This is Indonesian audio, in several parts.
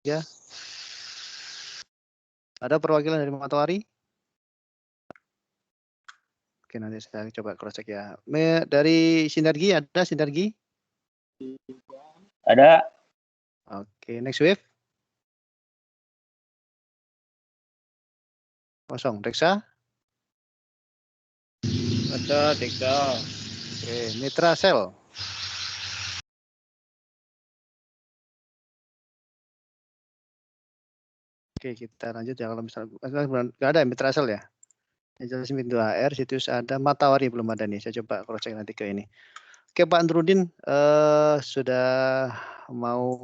Ya. Ada perwakilan dari Matahari? Oke, nanti saya coba cross check ya. Dari Sinergi ada Sinergi? Ada. Oke, next wave. Kosong. Reksa? Ada, Deksa. Oke, Mitra Sel. Oke, kita lanjut ya. Kalau misalnya nggak ada Mitra Sel ya. Yang jelas pintu HR, situs ada, Matahari belum ada nih. Saya coba cross check nanti ke ini. Oke, Pak Andrudin sudah mau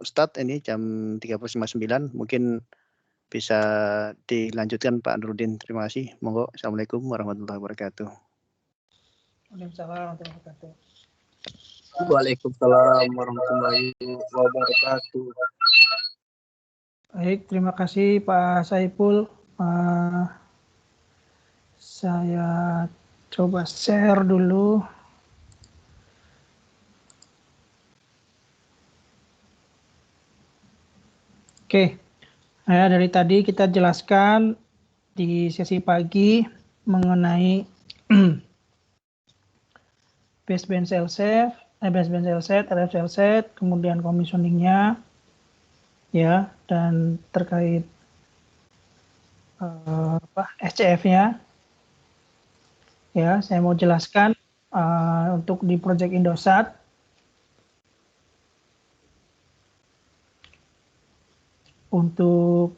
start ini jam 3:59. Mungkin bisa dilanjutkan Pak Andrudin. Terima kasih. Monggo. Assalamualaikum warahmatullahi wabarakatuh. Waalaikumsalam warahmatullahi wabarakatuh. Waalaikumsalam warahmatullahi wabarakatuh. Baik, terima kasih Pak Saiful. Saya coba share dulu. Oke, dari tadi kita jelaskan di sesi pagi mengenai baseband cell set, RF cell set, kemudian commissioningnya, ya, dan terkait SCF-nya. Ya, saya mau jelaskan untuk di Project Indosat. Untuk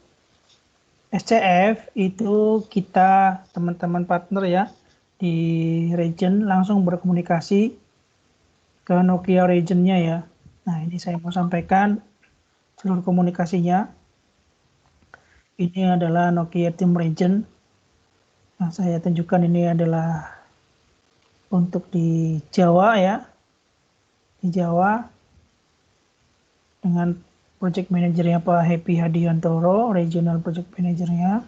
SCF itu kita teman-teman partner ya di region langsung berkomunikasi ke Nokia regionnya ya. Nah, ini saya mau sampaikan seluruh komunikasinya. Ini adalah Nokia Team Region. Nah, saya tunjukkan ini adalah untuk di Jawa ya. Di Jawa dengan Project Manajernya Pak Happy Hadiantoro, Regional Project Manajernya.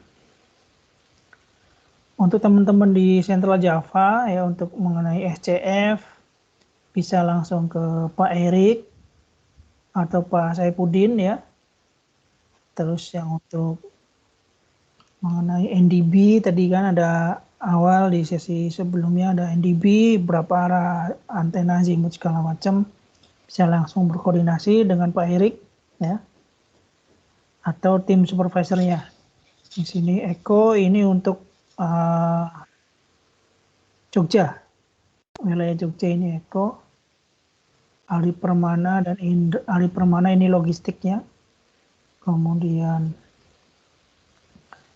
Untuk teman-teman di Central Java ya untuk mengenai SCF bisa langsung ke Pak Erik atau Pak Saipudin ya. Terus yang untuk mengenai NDB tadi kan ada awal di sesi sebelumnya ada NDB, berapa arah antena azimut segala macam, bisa langsung berkoordinasi dengan Pak Erik ya. Atau tim supervisornya. Di sini Eko ini untuk Jogja. Wilayah Jogja ini Eko. Ali Permana dan Ali Permana ini logistiknya. Kemudian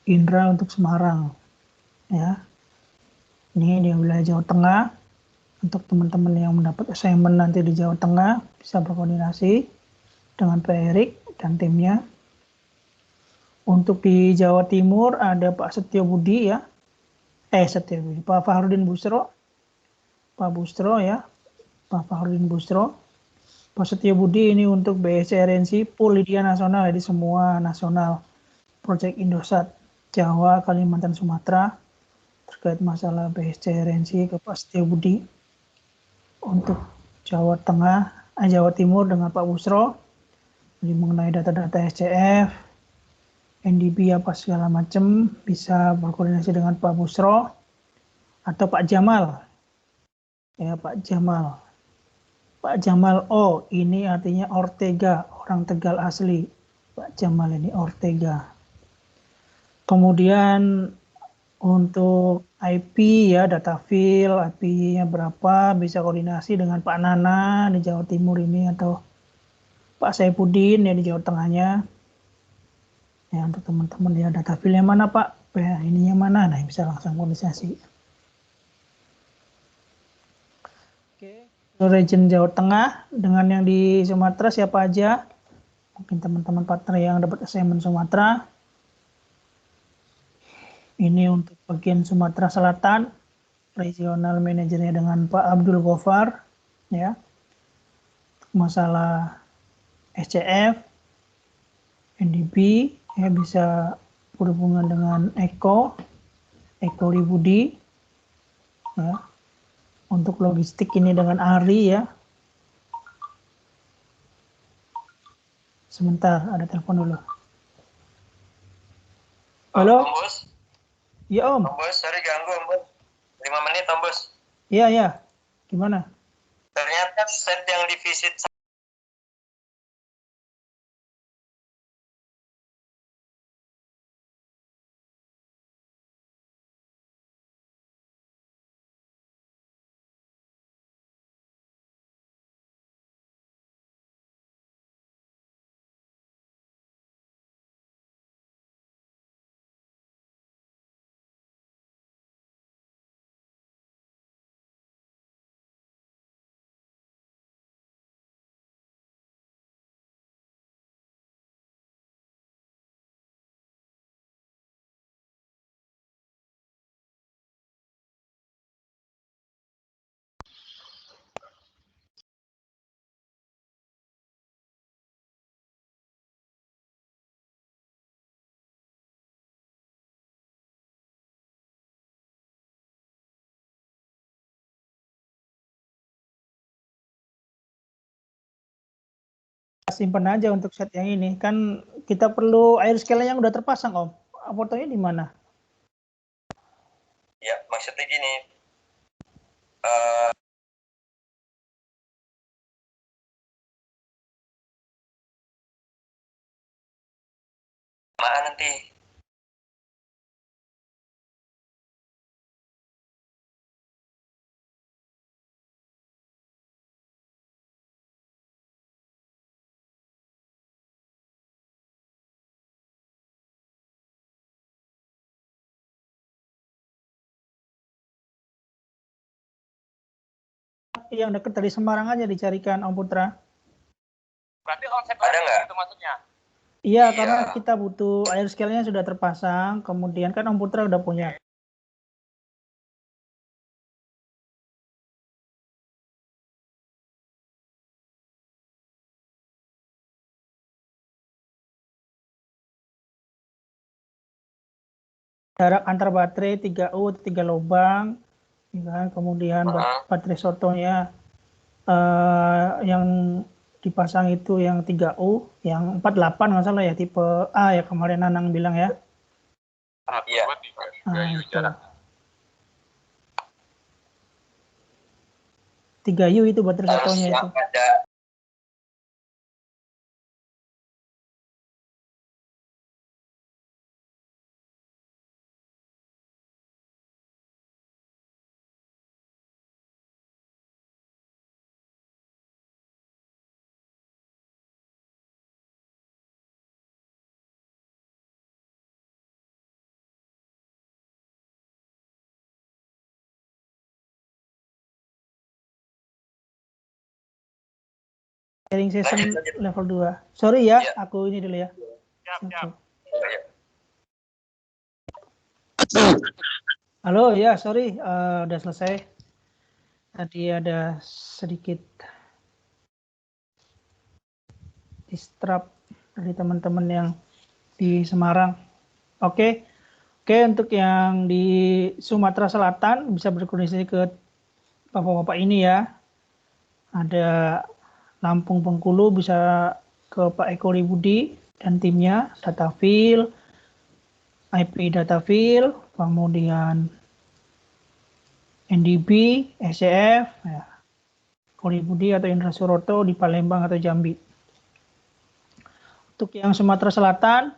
Indra untuk Semarang. Ya. Ini di wilayah Jawa Tengah. Untuk teman-teman yang mendapat assignment nanti di Jawa Tengah bisa berkoordinasi dengan Pak Erik dan timnya. Untuk di Jawa Timur ada Pak Setio Budi ya. Pak Fahrudin Busro. Pak Busro ya. Pak Fahrudin Busro. Pak Setio Budi ini untuk BSC-RNC Polidia Nasional, jadi semua nasional. Project Indosat Jawa, Kalimantan, Sumatera. Terkait masalah BSC-RNC ke Pak Setio Budi. Untuk Jawa Tengah, Jawa Timur dengan Pak Busro. Jadi mengenai data-data SCF, NDB apa segala macam bisa berkoordinasi dengan Pak Busro atau Pak Jamal. Ya, Pak Jamal. Pak Jamal ini artinya Ortega, orang Tegal asli. Pak Jamal ini Ortega. Kemudian untuk IP ya, data file, IP-nya berapa, bisa koordinasi dengan Pak Nana di Jawa Timur ini atau Pak Saipudin ya di Jawa Tengahnya. Ya, untuk teman-teman ya data file yang mana Pak? Ya, ininya mana? Nah, bisa langsung koordinasi. Oke, region Jawa Tengah dengan yang di Sumatera siapa aja? Mungkin teman-teman partner yang dapat assignment Sumatera. Ini untuk bagian Sumatera Selatan, regional manajernya dengan Pak Abdul Gofar, ya. Masalah SCF, NDB, ya bisa berhubungan dengan Eko Ribudi, ya. Untuk logistik ini dengan Ari ya. Sebentar, ada telepon dulu. Halo? Om Bos? Iya Om. Om Bos, sorry ganggu Om Bos. 5 menit Om Bos. Iya, iya. Gimana? Ternyata set yang divisit Simpan aja untuk set yang ini. Kan kita perlu air scale yang udah terpasang Om. Fotonya di mana? ya, maksudnya gini. Mana nanti? Yang dekat dari Semarang aja dicarikan Om Putra. Berarti konsep Ada nggak? itu maksudnya? Iya, Iya. karena kita butuh air scale-nya sudah terpasang, kemudian kan Om Putra udah punya. Jarak antar baterai 3U, 3 lubang, ya kan? Kemudian baterai sotonya yang dipasang itu yang 3U, yang 48 nggak salah ya, tipe A ya kemarin Nanang bilang ya. Iya. Nah, itu. 3U itu baterai Harus sotonya itu. yang ada Sharing session Lanjut. level 2. Sorry ya, Iya. aku ini dulu ya. Siap. Halo, ya sorry, udah selesai. Tadi ada sedikit distrap dari teman-teman yang di Semarang. Oke, untuk yang di Sumatera Selatan bisa berkoordinasi ke bapak-bapak ini ya. Ada Lampung Bengkulu bisa ke Pak Eko Ribudi dan timnya, Datafil, IP Datafil, kemudian NDB, SCF, ya. Eko Ribudi atau Indra Suroto di Palembang atau Jambi. Untuk yang Sumatera Selatan,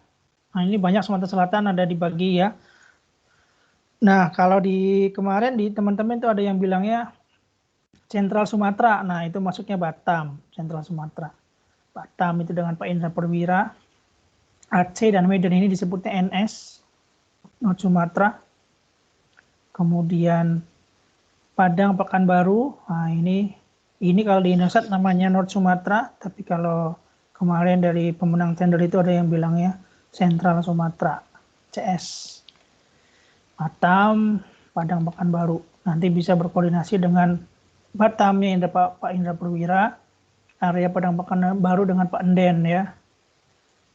nah ini banyak Sumatera Selatan ada dibagi ya. Nah kalau di kemarin di teman-teman itu ada yang bilangnya Sentral Sumatera, nah itu masuknya Batam, Sentral Sumatera. Batam itu dengan Pak Indra Perwira. Aceh dan Medan ini disebutnya NS, North Sumatera. Kemudian Padang, Pekanbaru, nah ini kalau di Indosat namanya North Sumatera, tapi kalau kemarin dari pemenang tender itu ada yang bilangnya Sentral Sumatera, CS. Batam, Padang, Pekanbaru. Nanti bisa berkoordinasi dengan Batamnya yang Pak Indra Perwira, area Padang Pekanbaru dengan Pak Enden ya.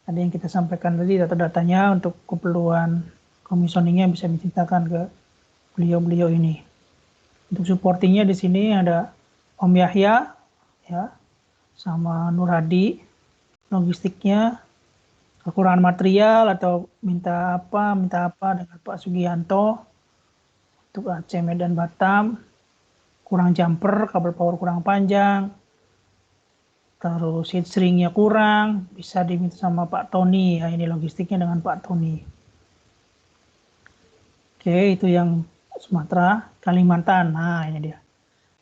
Tadi yang kita sampaikan tadi data-datanya untuk keperluan komisioningnya bisa diceritakan ke beliau-beliau ini. Untuk supportingnya di sini ada Om Yahya ya, sama Nur Hadi. logistiknya, kekurangan material atau minta apa dengan Pak Sugianto untuk Aceh, Medan, Batam, kurang jumper, kabel power kurang panjang, terus heat shrink-nya kurang, bisa diminta sama Pak Tony, ya ini logistiknya dengan Pak Tony. Oke, itu yang Sumatera. Kalimantan, nah ini dia.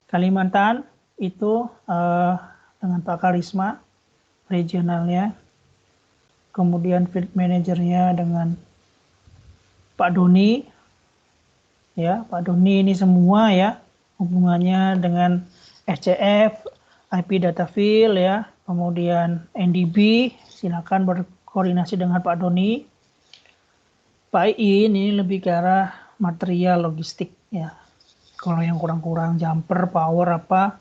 Kalimantan itu dengan Pak Karisma, regionalnya, kemudian field manajernya dengan Pak Doni, ya Pak Doni ini semua ya hubungannya dengan SCF, IP data field ya, kemudian NDB, silakan berkoordinasi dengan Pak Doni. Pak Iin ini lebih ke arah material logistik ya. Kalau yang kurang-kurang jumper, power apa,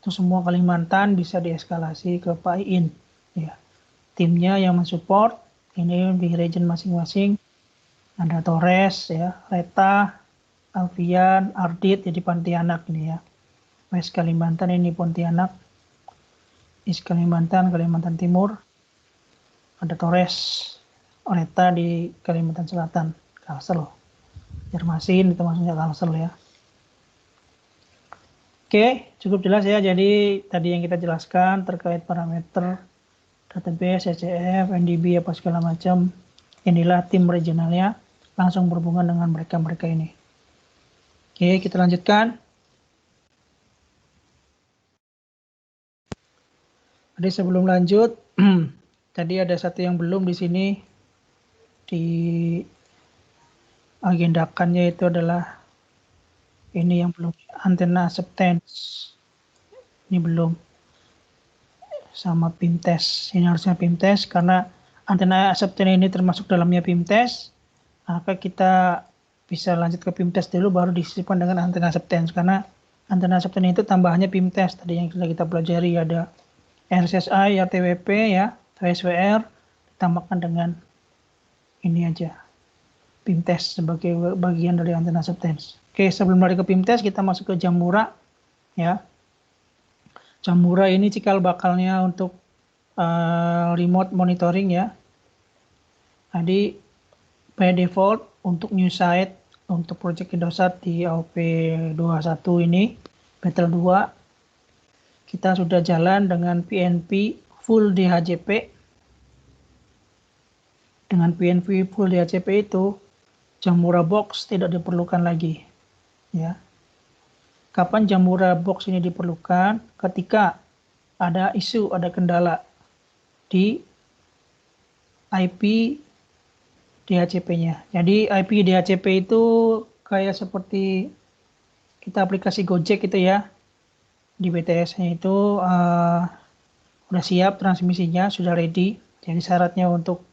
itu semua Kalimantan bisa dieskalasi ke Pak Iin ya. Timnya yang mensupport ini di region masing-masing ada Torres ya, Reta, Alfian, Ardit jadi Pontianak ini ya. West Kalimantan ini Pontianak, East Kalimantan, Kalimantan Timur, ada Torres, Reta di Kalimantan Selatan, Kalsel, Jermasin itu maksudnya Kalsel ya. Oke, cukup jelas ya. Jadi tadi yang kita jelaskan terkait parameter database, SCF, NDB apa segala macam. Inilah tim regionalnya langsung berhubungan dengan mereka-mereka ini. Oke, kita lanjutkan. Jadi sebelum lanjut, tadi ada satu yang belum di sini diagendakannya itu adalah ini yang belum, antena acceptance. Ini belum. Sama PIMTES. Ini harusnya PIMTES karena antena acceptance ini termasuk dalamnya PIMTES. Maka kita bisa lanjut ke PIMTES dulu baru disisipkan dengan antena acceptance karena antena acceptance itu tambahannya PIMTES tadi yang sudah kita pelajari ada RSSI, RTWP ya, SWR ditambahkan dengan ini aja PIMTES sebagai bagian dari antena acceptance. Oke, sebelum lari ke PIMTES kita masuk ke Jamura ya. Jamura ini cikal bakalnya untuk remote monitoring ya. Jadi by default untuk new site untuk project Indosat di AOP 21 ini Battle 2 kita sudah jalan dengan PNP full DHCP. Dengan PNP full DHCP itu Jamura box tidak diperlukan lagi ya. Kapan Jamura box ini diperlukan? Ketika ada isu, ada kendala di IP DHCP-nya. Jadi IP DHCP itu kayak seperti kita aplikasi Gojek gitu ya. Di BTS-nya itu udah siap transmisinya, sudah ready. Jadi syaratnya untuk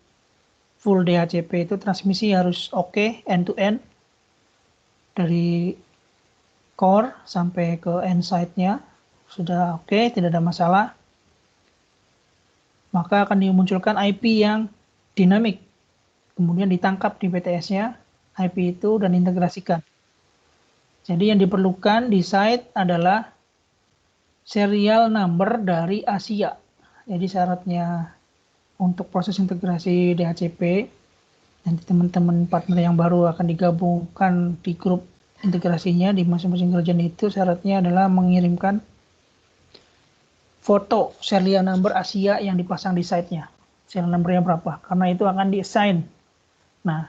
full DHCP itu transmisi harus oke, end-to-end. Dari core sampai ke end site-nya sudah oke, tidak ada masalah. Maka akan dimunculkan IP yang dinamik. Kemudian ditangkap di BTS-nya IP itu dan integrasikan. Jadi yang diperlukan di site adalah serial number dari Asia. Jadi syaratnya untuk proses integrasi DHCP, nanti teman-teman partner yang baru akan digabungkan di grup integrasinya di masing-masing region itu syaratnya adalah mengirimkan foto serial number Asia yang dipasang di site-nya. Serial number-nya berapa? Karena itu akan di-assign. Nah,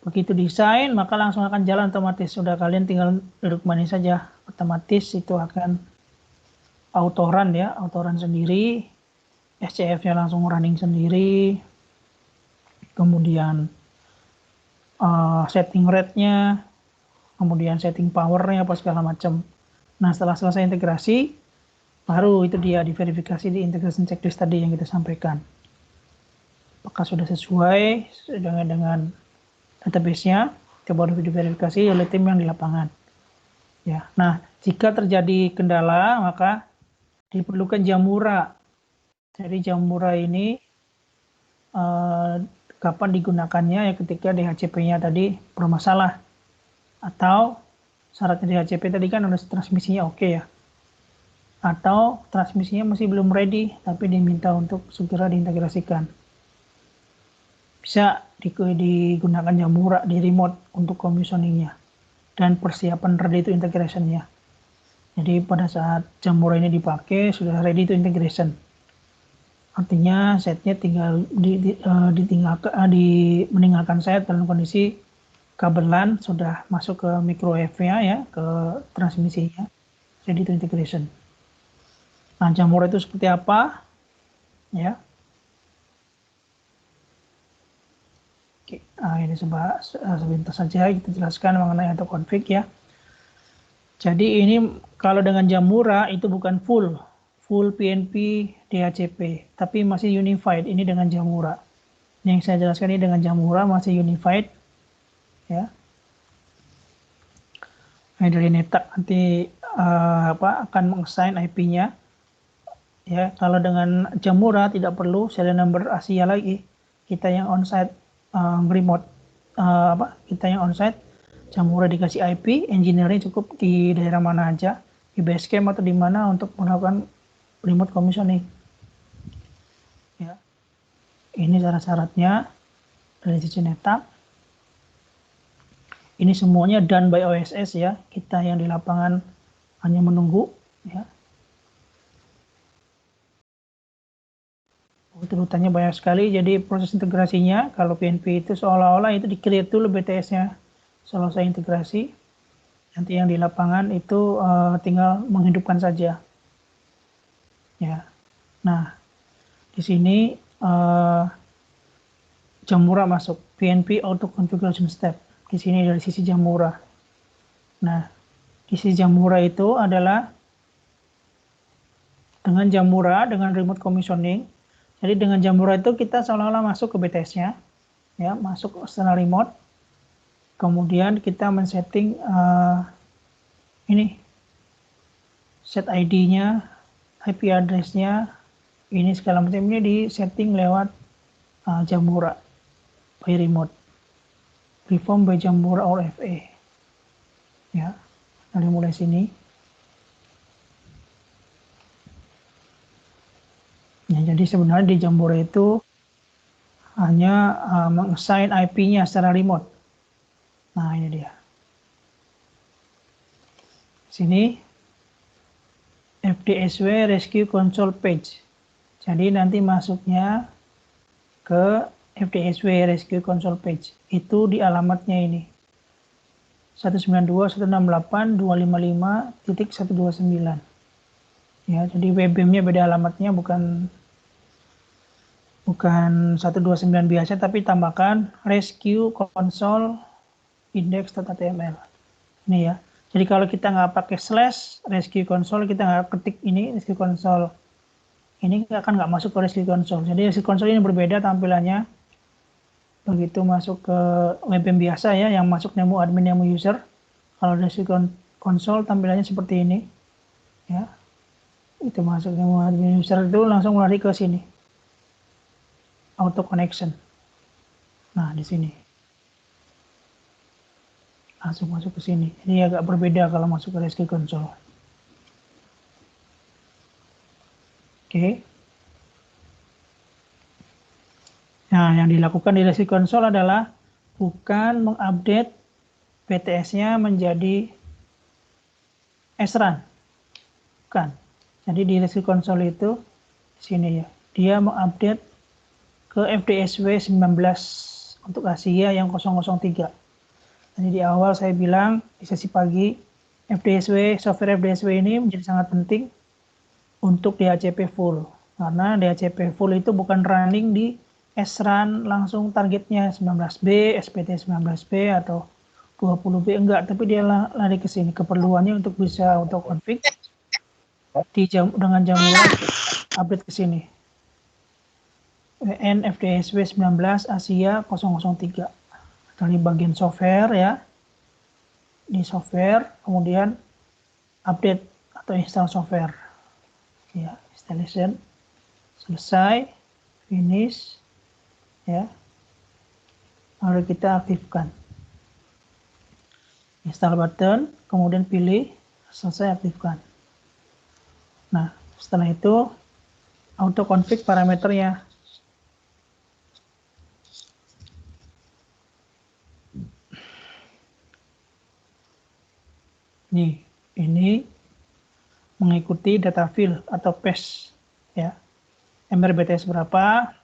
begitu desain maka langsung akan jalan otomatis. Sudah kalian tinggal duduk manis saja. Otomatis itu akan auto-run ya, auto-run sendiri. SCF-nya langsung running sendiri. Kemudian setting rate-nya, kemudian setting power-nya apa segala macam. Nah, setelah selesai integrasi, baru itu dia diverifikasi di integration checklist tadi yang kita sampaikan. Apakah sudah sesuai dengan database-nya, itu baru diverifikasi oleh tim yang di lapangan. Ya, nah jika terjadi kendala maka diperlukan Jamura. Jadi Jamura ini kapan digunakannya ya ketika DHCP-nya tadi bermasalah atau syaratnya DHCP tadi kan harus transmisinya oke ya. atau transmisinya masih belum ready tapi diminta untuk segera diintegrasikan. Bisa digunakan Jamura di remote untuk commissioningnya dan persiapan ready to integration-nya. Jadi pada saat Jamura ini dipakai sudah ready to integration. Artinya setnya tinggal meninggalkan set dalam kondisi kabel LAN sudah masuk ke micro UEF-nya ya, ke transmisinya, ready to integration. Nah, Jamura itu seperti apa? Ya. Oke, ini sebentar saja kita jelaskan mengenai auto config ya. Jadi ini kalau dengan Jamura itu bukan full PNP DHCP, tapi masih unified. Ini dengan Jamura. Yang saya jelaskan ini dengan Jamura masih unified, ya. Nah, dari NetApp nanti akan mengassign IP-nya. Ya, kalau dengan Jamura tidak perlu serial number Asia lagi. Kita yang onsite remote kita yang onsite Jamura dikasih IP, engineer-nya cukup di daerah mana aja, di basecamp atau di mana untuk melakukan remote commissioning. Ya. Ini syarat-syaratnya dari sisi NetApp. Ini semuanya done by OSS ya. Kita yang di lapangan hanya menunggu ya. Urutannya banyak sekali, jadi proses integrasinya kalau PNP itu seolah-olah itu di-create dulu BTS-nya. Selesai integrasi, nanti yang di lapangan itu tinggal menghidupkan saja. Ya. Nah, di sini Jamura masuk, PNP Auto Configuration Step. Di sini dari sisi Jamura. Nah, di sisi Jamura itu adalah dengan Jamura, dengan remote commissioning. Jadi dengan Jamura itu kita seolah-olah masuk ke BTS-nya, ya, masuk ke external remote. Kemudian kita men-setting ini set ID-nya, IP address-nya, ini segala macam ini di-setting lewat Jamura by remote, perform by Jamura or FA. Ya, dari mulai sini. Ya, jadi sebenarnya di Jamura itu hanya meng-assign IP-nya secara remote. Nah, ini dia. Sini FDSW Rescue Console Page. Jadi nanti masuknya ke FDSW Rescue Console Page. Itu di alamatnya ini. 192.168.255.129. Ya, jadi WBM-nya beda alamatnya, bukan 129 biasa, tapi tambahkan rescue console index.html. Ini ya. Jadi kalau kita nggak pakai slash rescue console, kita nggak ketik ini rescue console, ini akan nggak masuk ke rescue console. Jadi rescue console ini berbeda tampilannya. Begitu masuk ke WebM biasa ya, yang masuk nemu admin nemu user. Kalau rescue console tampilannya seperti ini. Ya. Itu masuk nemu admin user itu langsung lari ke sini. Auto connection. Nah, di sini. Langsung masuk ke sini. Ini agak berbeda kalau masuk ke rescue console. Oke. Nah, yang dilakukan di rescue console adalah bukan mengupdate BTS-nya menjadi SRAN. Bukan. Jadi di rescue console itu di sini ya. Dia mengupdate ke FDSW 19 untuk Asia yang 003. Jadi di awal saya bilang di sesi pagi software FDSW ini menjadi sangat penting untuk DHCP full, karena DHCP full itu bukan running di SRAN langsung targetnya 19B, SPT 19B atau 20B, enggak, tapi dia lari ke sini. Keperluannya untuk bisa auto config dengan Jamura update ke sini. WN FDSW 19 Asia 003. Dari bagian software ya, di software kemudian update atau install software ya, installation selesai, finish ya, lalu kita aktifkan install button, kemudian pilih selesai, aktifkan. Nah, setelah itu auto config parameternya. Nih, ini mengikuti data field atau path ya. MRBTS berapa,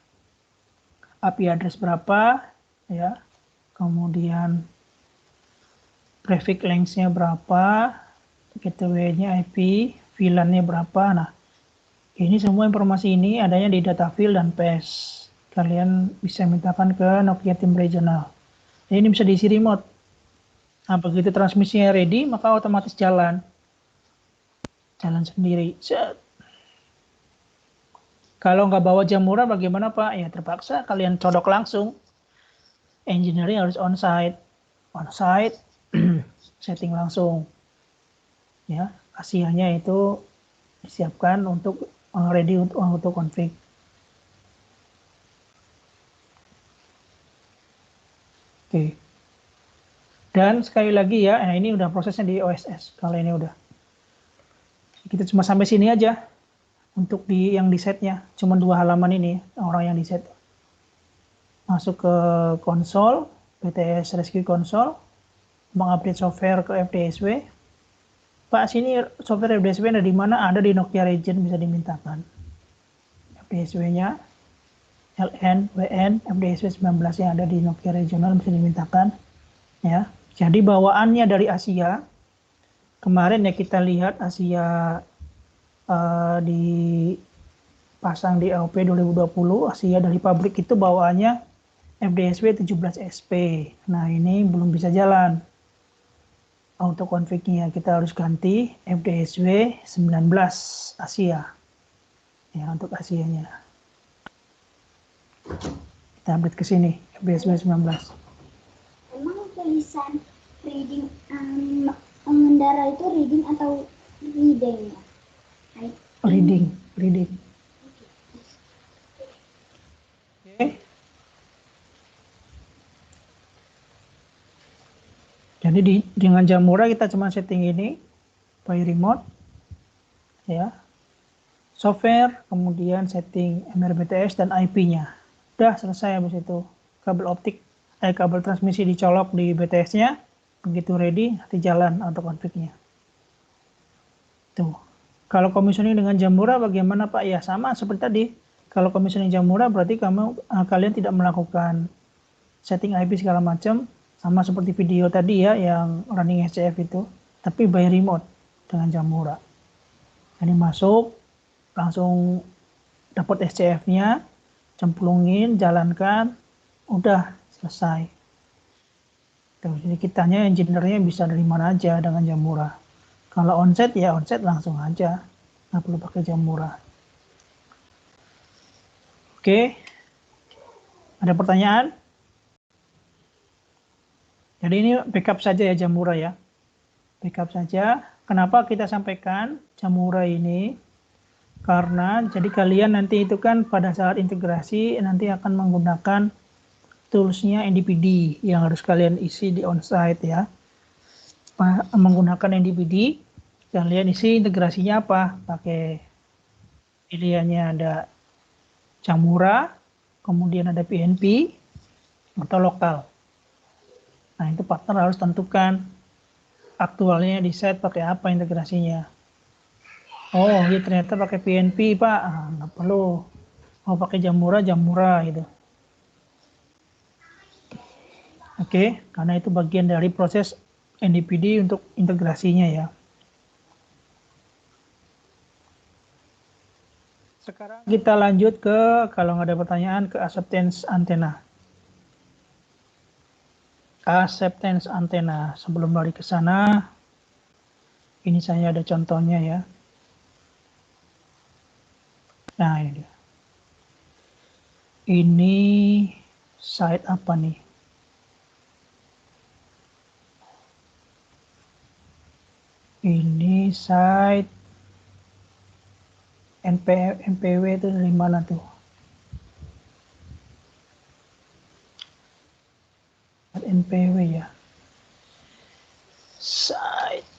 API address berapa ya. Kemudian prefix length-nya berapa, gateway-nya IP, VLAN-nya berapa. Nah, ini semua informasi ini adanya di data field dan path. Kalian bisa mintakan ke Nokia Team Regional. Ini bisa diisi remote. Nah, begitu transmisinya ready, maka otomatis jalan sendiri. Set. Kalau nggak bawa Jamura bagaimana Pak? Ya terpaksa kalian codok langsung. Engineering harus on-site, setting langsung. Ya, ASIA-nya itu disiapkan untuk ready untuk config. Oke. Dan sekali lagi ya, nah ini udah prosesnya di OSS. Kalau ini udah. Kita cuma sampai sini aja. Untuk yang di setnya. Cuma 2 halaman ini orang yang di set. Masuk ke konsol, BTS Rescue Console, mengupdate software ke FDSW. Pak, sini software FDSW ada di mana? Ada di Nokia Region, bisa dimintakan. FDSW-nya, LN, WN, FDSW 19 yang ada di Nokia Regional bisa dimintakan. Ya, jadi bawaannya dari Asia. Kemarin ya kita lihat Asia dipasang di AOP 2020. Asia dari pabrik itu bawaannya FDSW 17SP. Nah, ini belum bisa jalan. Auto config-nya kita harus ganti FDSW 19 Asia. Ya, untuk Asia-nya. Kita update ke sini, FDSW 19. Emang tulisan reading pengendara itu reading atau reading ya? Reading. Oke. Jadi dengan Jamura kita cuma setting ini by remote ya. Software, kemudian setting MRBTS dan IP-nya. Udah selesai habis itu. Kabel transmisi dicolok di BTS-nya. Begitu ready, nanti jalan auto config-nya. Tuh. Kalau commissioning dengan Jamura bagaimana Pak? Ya sama seperti tadi. Kalau commissioning Jamura berarti kalian tidak melakukan setting IP segala macam. Sama seperti video tadi ya yang running SCF itu. Tapi by remote dengan Jamura. Ini masuk, langsung dapat SCF-nya, cemplungin, jalankan, udah selesai. Jadi kitanya engineer-nya bisa dari mana aja dengan Jamura. Kalau onset ya onset langsung aja, nggak perlu pakai Jamura. Oke, ada pertanyaan? Jadi ini backup saja ya Jamura ya, backup saja. Kenapa kita sampaikan Jamura ini? Karena jadi kalian nanti itu kan pada saat integrasi nanti akan menggunakan toolsnya NDPD yang harus kalian isi di onsite ya. Menggunakan NDPD, kalian isi integrasinya apa? Pakai pilihannya ada Jamura, kemudian ada PNP, atau lokal. Nah itu partner harus tentukan aktualnya di set pakai apa integrasinya. Oh ya ternyata pakai PNP Pak, nggak perlu. Mau pakai Jamura gitu. Oke, karena itu bagian dari proses NDPD untuk integrasinya ya. Sekarang kita lanjut ke, kalau nggak ada pertanyaan, ke acceptance antena. Acceptance antena. Sebelum lari ke sana, ini saya ada contohnya ya. Nah ini dia. Ini site apa nih? Ini site MPW itu dari mana tuh? MPW ya. Site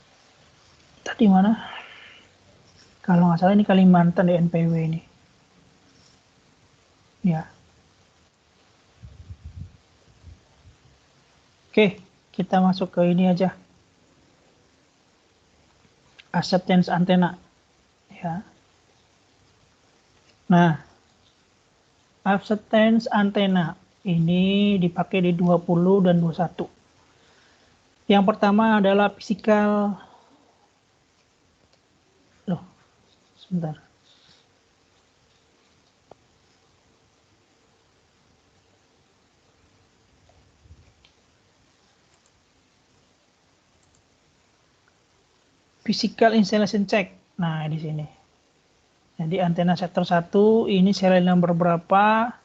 tadi mana? Kalau nggak salah ini Kalimantan di NPW ini. Ya. Oke, kita masuk ke ini aja. Acceptance antena. Ya. Nah, acceptance antena ini dipakai di 20 dan 21. Yang pertama adalah physical. Loh, sebentar. Physical installation check. Nah, di sini. Jadi antena sektor 1 ini serial number berapa?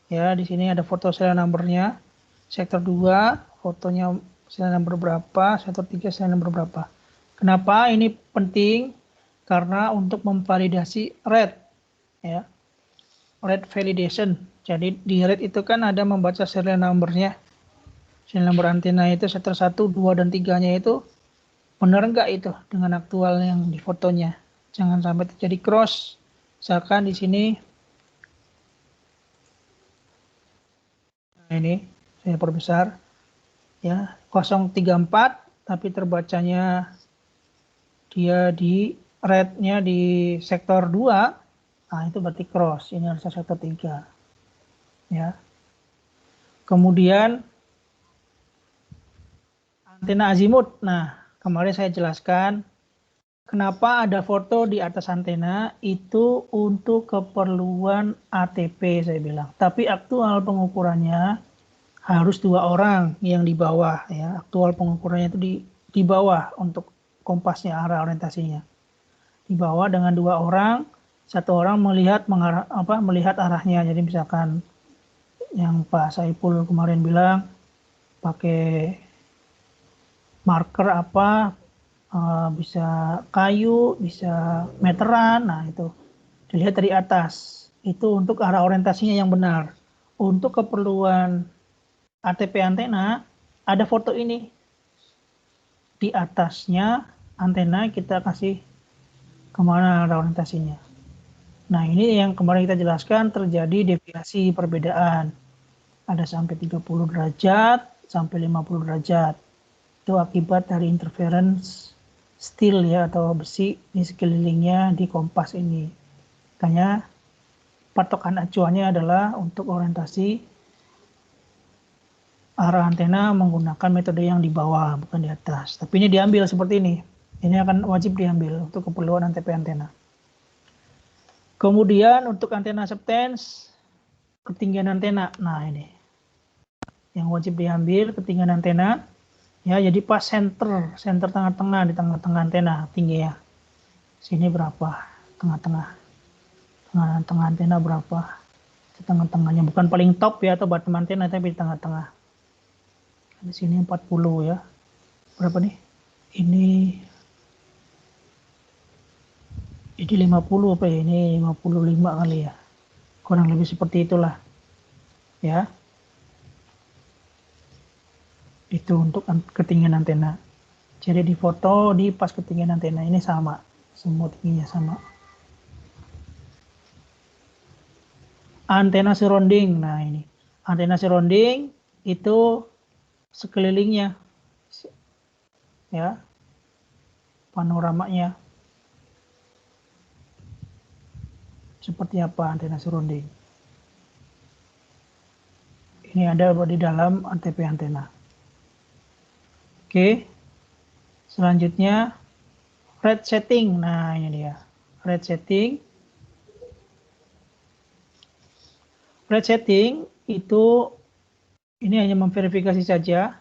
Ya, di sini ada foto serial numbernya. Sektor 2 fotonya serial number berapa? Sektor 3 serial number berapa? Kenapa ini penting? Karena untuk memvalidasi RED, ya. RED validation. Jadi di RED itu kan ada membaca serial numbernya. Serial number antena itu sektor 1, 2 dan 3-nya itu benar enggak itu dengan aktual yang di fotonya. Jangan sampai terjadi cross. Misalkan di sini, nah ini saya perbesar, ya 034, tapi terbacanya dia di red-nya di sektor 2, nah itu berarti cross. Ini harusnya sektor 3, ya. Kemudian antena azimut. Nah, kemarin saya jelaskan kenapa ada foto di atas antena itu untuk keperluan ATP saya bilang. Tapi aktual pengukurannya harus 2 orang yang di bawah, ya. Aktual pengukurannya itu di bawah untuk kompasnya, arah orientasinya. Di bawah dengan 2 orang, 1 orang melihat arahnya. Jadi misalkan yang Pak Saiful kemarin bilang pakai marker apa, bisa kayu, bisa meteran, nah itu dilihat dari atas. Itu untuk arah orientasinya yang benar. Untuk keperluan ATP antena, ada foto ini. Di atasnya antena kita kasih kemana arah orientasinya. Nah, ini yang kemarin kita jelaskan terjadi deviasi perbedaan. Ada sampai 30 derajat, sampai 50 derajat. Itu akibat dari interference steel, ya, atau besi di sekelilingnya di kompas ini. Makanya patokan acuannya adalah untuk orientasi arah antena menggunakan metode yang di bawah, bukan di atas. Tapi ini diambil seperti ini. Ini akan wajib diambil untuk keperluan ATP antena. Kemudian untuk antena acceptance, ketinggian antena. Nah, ini yang wajib diambil ketinggian antena. Ya, jadi pas center tengah-tengah, di tengah-tengah antena tingginya. Sini berapa? Tengah-tengah antena berapa? Di tengah-tengahnya, bukan paling top ya atau bottom antena, tapi di tengah-tengah. Di sini 40 ya. Berapa nih? Ini 50 apa ya? Ini 55 kali ya. Kurang lebih seperti itulah. Ya. Itu untuk ketinggian antena. Jadi di foto di pas ketinggian antena ini sama, semua tingginya sama. Antena surrounding. Nah, ini antena surrounding itu sekelilingnya, ya, panoramanya seperti apa antena surrounding. Ini ada di dalam ATP antena. Oke, selanjutnya red setting. Nah, ini dia red setting. Red setting itu ini hanya memverifikasi saja.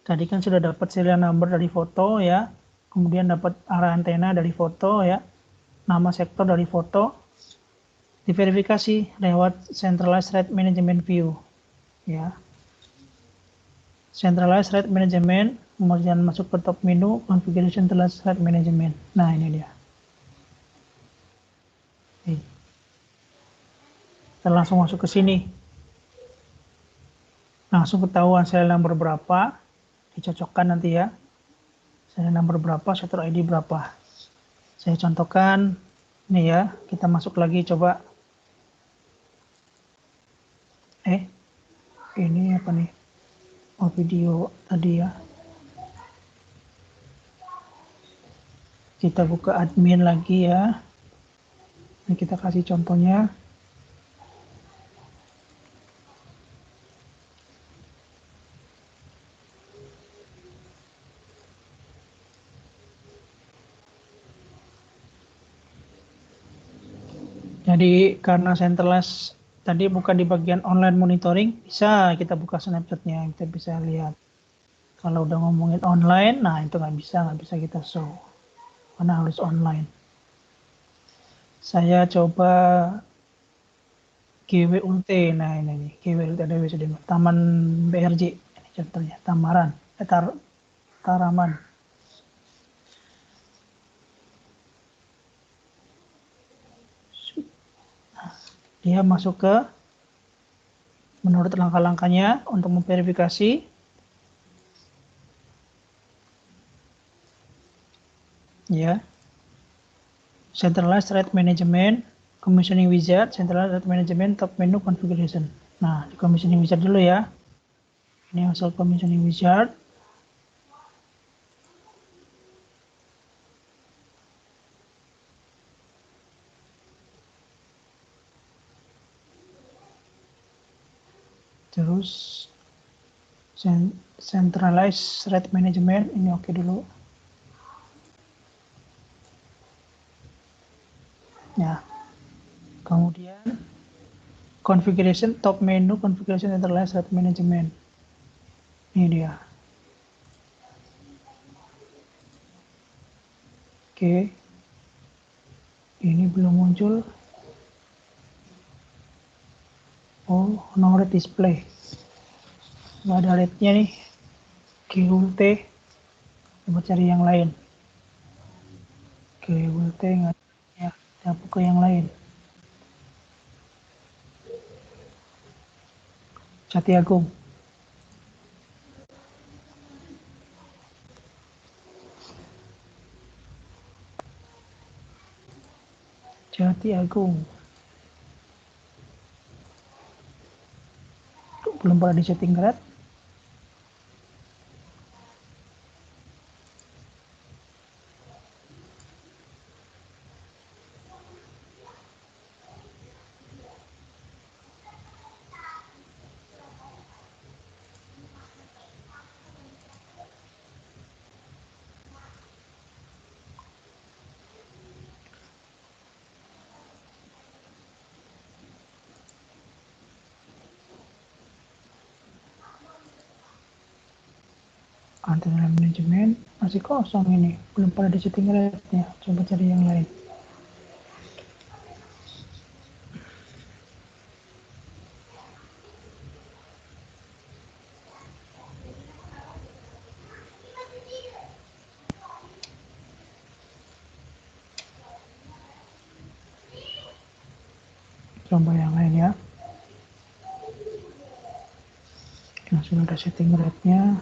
Tadi kan sudah dapat serial number dari foto, ya, kemudian dapat arah antena dari foto, ya, nama sektor dari foto, diverifikasi lewat centralized rate management view, ya. Centralized rate management, kemudian masuk ke top menu, configuration centralized rate management. Nah, ini dia. Kita langsung masuk ke sini. Langsung ketahuan serial number berapa, dicocokkan nanti ya. Serial number berapa, sektor ID berapa. Saya contohkan Ini ya, kita masuk lagi coba. Ini apa nih? Oh, video tadi ya. Kita buka admin lagi ya. Ini kita kasih contohnya. Jadi karena centralized tadi bukan di bagian online monitoring, bisa kita buka snapshotnya, kita bisa lihat. Kalau udah ngomongin online, nah itu nggak bisa kita show, karena harus online. Saya coba GWULT, nah ini nih, GWULT ada WSD, Taman BRJ, ini contohnya, Taraman. Dia masuk ke menurut langkah-langkahnya untuk memverifikasi. Ya. Centralized Threat Management, Commissioning Wizard, Centralized Threat Management, Top Menu Configuration. Nah, di Commissioning Wizard dulu ya. Ini hasil Commissioning Wizard. Terus Centralized Threat Management, ini oke dulu. Ya. Kemudian Configuration, Top Menu Configuration Centralized Threat Management. Ini dia. Oke. Ini belum muncul. Oh, no red display. Nggak ada rednya nih. GWULT. Coba cari yang lain. GWULT nggak ada ya. Kita buka yang lain. Jati Agung. Jati Agung. Belum pernah di setting red. Antena manajemen masih kosong ini, belum pada di setting rednya. Coba cari yang lain. Coba yang lain ya. Yang sudah ada setting rednya.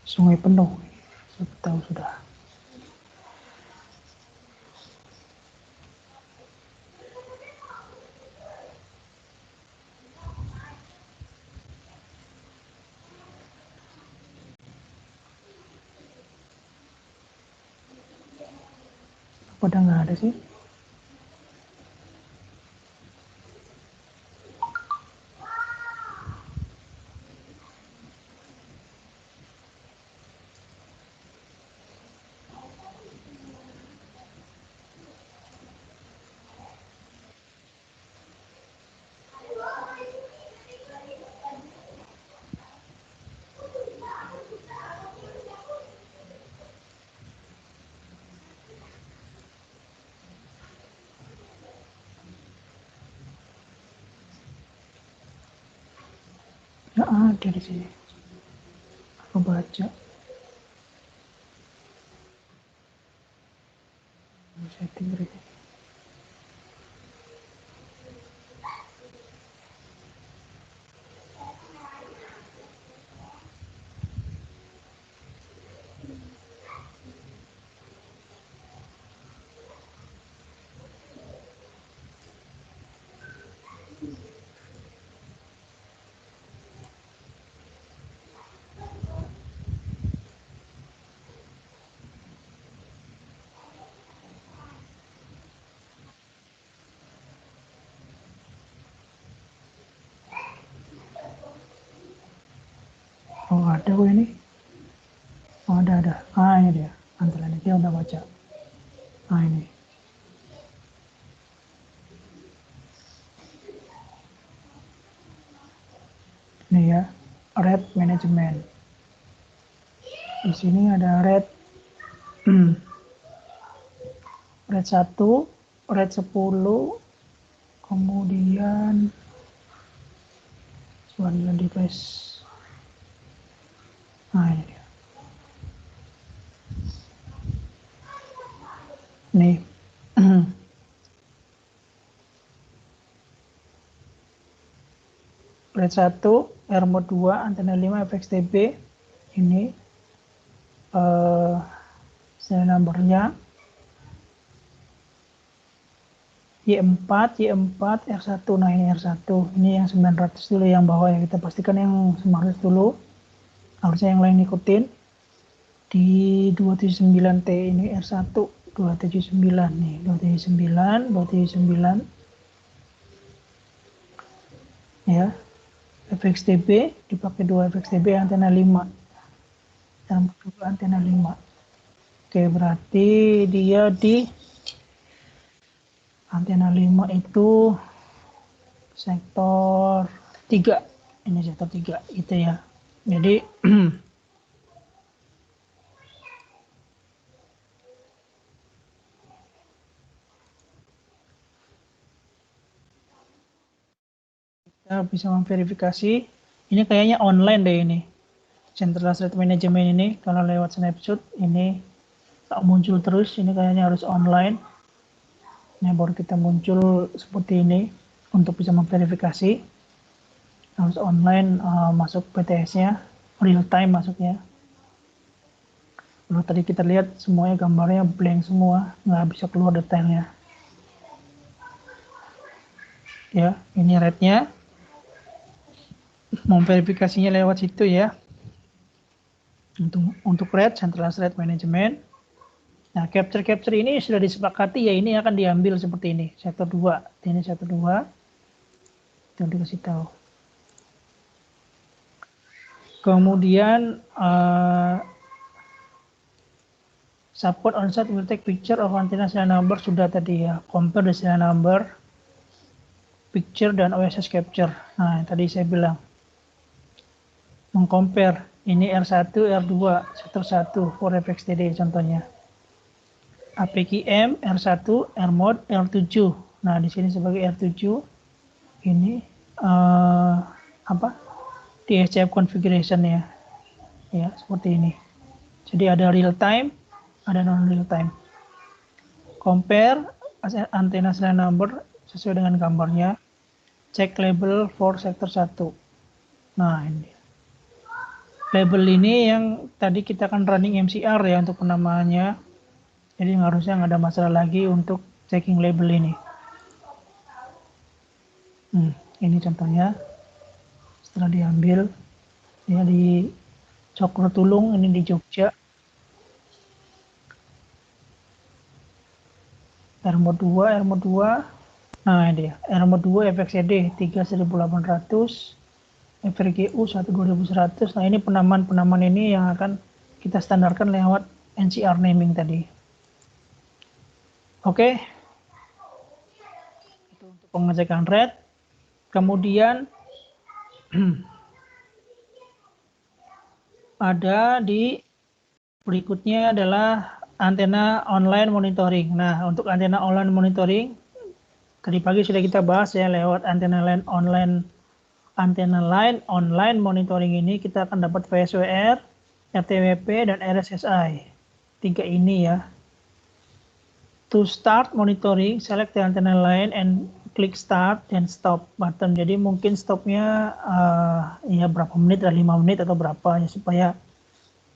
Sungai penuh. Saya tahu sudah. Pada nggak ada sih. Nggak ada di sini. Aku baca. Setting red. Oh, nggak ada kok ini. Oh, ada. Ah, ini dia. Antara ini dia udah baca. Ah, ini. Ini ya, red management. Di sini ada red red 1, red 10, kemudian selanjutnya device. Nah, ini dia. Nih. Red 1, R mode 2, antena 5, FXTB. Ini serial numbernya. Y4, R1. Nah, ini R1. Ini yang 900 dulu yang bawah ya. Kita pastikan yang 900 dulu. Harusnya yang lain ikutin. Di 279T ini R1. 279 nih. 279. Ya. FXTB dipakai 2 FXTB antena 5. Dan antena 5. Oke, berarti dia di antena 5 itu sektor 3. Ini sektor 3 itu ya. Jadi kita bisa memverifikasi. Ini kayaknya online deh ini. Centralized Rate Management ini kalau lewat snapshot ini tak muncul terus. Ini kayaknya harus online. Ini baru kita muncul seperti ini untuk bisa memverifikasi. Harus online masuk PTS-nya, real time masuknya. Kalau tadi kita lihat semuanya gambarnya blank semua, nggak bisa keluar detailnya. Ya, ini rate-nya. Memverifikasinya lewat situ ya. Untuk rate, Centralized Rate Management. Nah, capture ini sudah disepakati ya, ini akan diambil seperti ini, sektor 2. Ini sektor 2. Itu dikasih tahu. Kemudian support on-site will take picture of antenna serial number sudah tadi ya. Compare the serial number, picture dan OSS capture. Nah, tadi saya bilang. Mengcompare ini R1, R2, sektor 1 for FXTD contohnya. APQM R1, R mode R7. Nah, di sini sebagai R7 ini DSCF configuration ya. Ya, seperti ini. Jadi ada real time, ada non real time. Compare antena serial number sesuai dengan gambarnya. Cek label for sektor 1. Nah, ini. Label ini yang tadi kita akan running MCR ya untuk penamaannya. Jadi harusnya nggak ada masalah lagi untuk checking label ini. Ini contohnya. Setelah diambil ya di Cokro Tulung, ini di Jogja. R mode 2. Nah, ini dia. R mode 2 FXCD 3800. FRGU 12100. Nah, ini penamaan ini yang akan kita standarkan lewat NCR naming tadi. Oke. Itu untuk pengecekan rate. Kemudian ada di berikutnya adalah antena online monitoring. Nah, untuk antena online monitoring tadi pagi sudah kita bahas ya lewat antena line online monitoring ini kita akan dapat VSWR, RTWP, dan RSSI. 3 ini ya. To start monitoring, select the antenna line and click start and stop button. Jadi mungkin stopnya ya berapa menit, 5 menit atau berapa ya, supaya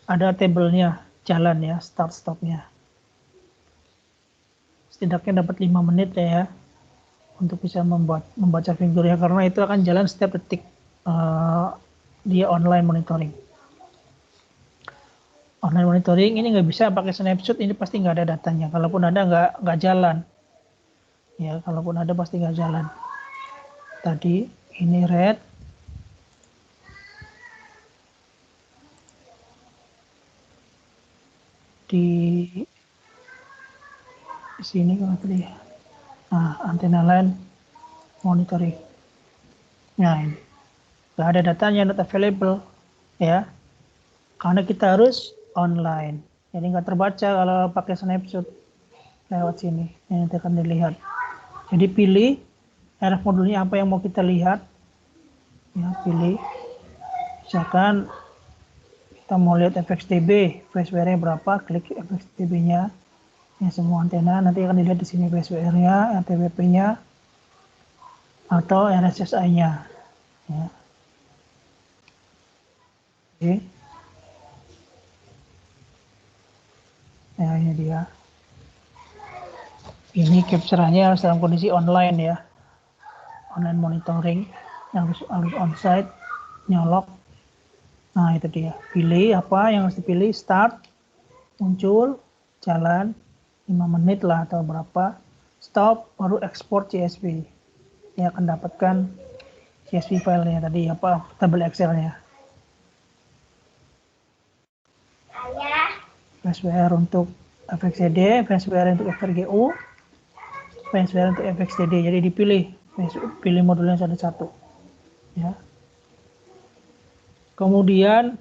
ada tabelnya jalan ya, start stopnya. Setidaknya dapat 5 menit ya. Untuk bisa membaca figurnya karena itu akan jalan setiap detik dia online monitoring. Online monitoring ini nggak bisa pakai snapshot, ini pasti nggak ada datanya. Kalaupun ada nggak jalan. Ya, kalaupun ada pasti nggak jalan. Tadi ini red. di sini kalau tadi. Nah, antena line monitoring. Nah, ini. Nggak ada datanya, not available. Ya. Karena kita harus online. Jadi nggak terbaca kalau pakai snapshot lewat sini. Ini nanti akan dilihat. Jadi pilih RF modulnya apa yang mau kita lihat. Ya, pilih. Misalkan kita mau lihat FXTB, VSWR-nya berapa, klik FXTB-nya. Ya, semua antena nanti akan dilihat di sini VSWR-nya, RTBP-nya, atau RSSI-nya. Ya. Oke. Ya, ini dia. Ini capture-nya harus dalam kondisi online ya. Online monitoring, harus on-site, nyolok. Nah, itu dia. Pilih apa yang harus dipilih, start, muncul, jalan, 5 menit lah atau berapa, stop, baru export CSV. Dia akan dapatkan CSV filenya tadi, apa, tabel Excel-nya. VSWR untuk FXCD, VSWR untuk FRGU, VSWR untuk FXTD. Jadi dipilih, pilih modulnya satu-satu. Ya. Kemudian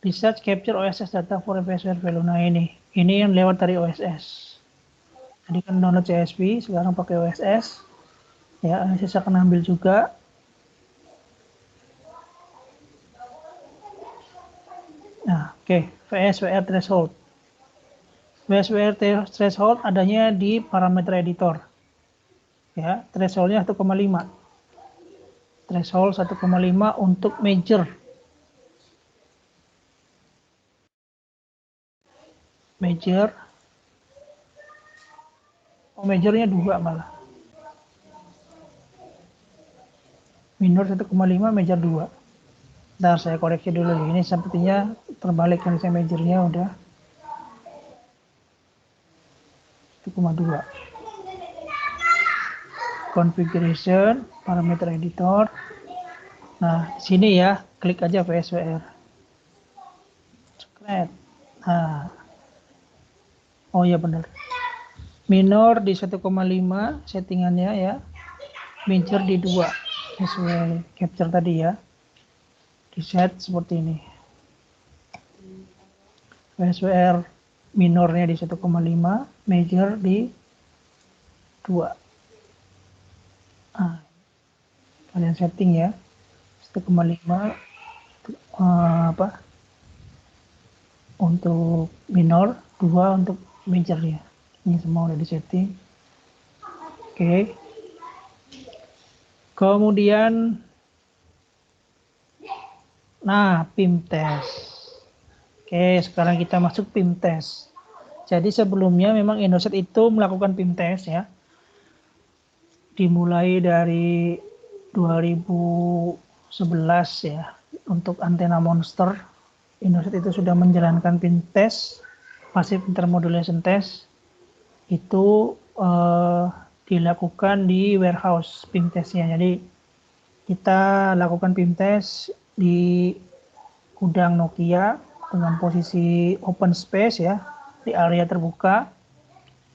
research capture OSS data for VSWR value. Nah ini yang lewat dari OSS. Jadi kan download CSV, sekarang pakai OSS. Ya, OSS akan ambil juga. Nah, oke, VSWR threshold. VSWR threshold adanya di parameter editor. Ya, thresholdnya 1,5. Threshold 1,5 untuk major. Major. Oh, majornya 2 malah. Minor 1,5, major 2. Ntar saya koreksi dulu. Ini sepertinya terbalik kan, saya majornya udah 1,2. Configuration, parameter editor. Nah, di sini ya, klik aja VSWR. Nah, oh ya benar. Minor di 1,5 settingannya ya. Major di 2 sesuai capture tadi ya. Di set seperti ini. VSWR minornya di 1,5, major di 2. Nah, kalian setting ya. 1,5 apa? Untuk minor, 2 untuk majornya. Ini semua udah disetting. Oke. Kemudian nah, PIM test. Oke, sekarang kita masuk PIM test. Jadi sebelumnya memang Indosat itu melakukan PIM test ya. Dimulai dari 2011 ya. Untuk antena monster, Indosat itu sudah menjalankan PIM test, passive intermodulation test. Itu dilakukan di warehouse PIM testnya. Jadi kita lakukan PIM test di gudang Nokia dengan posisi open space ya, di area terbuka.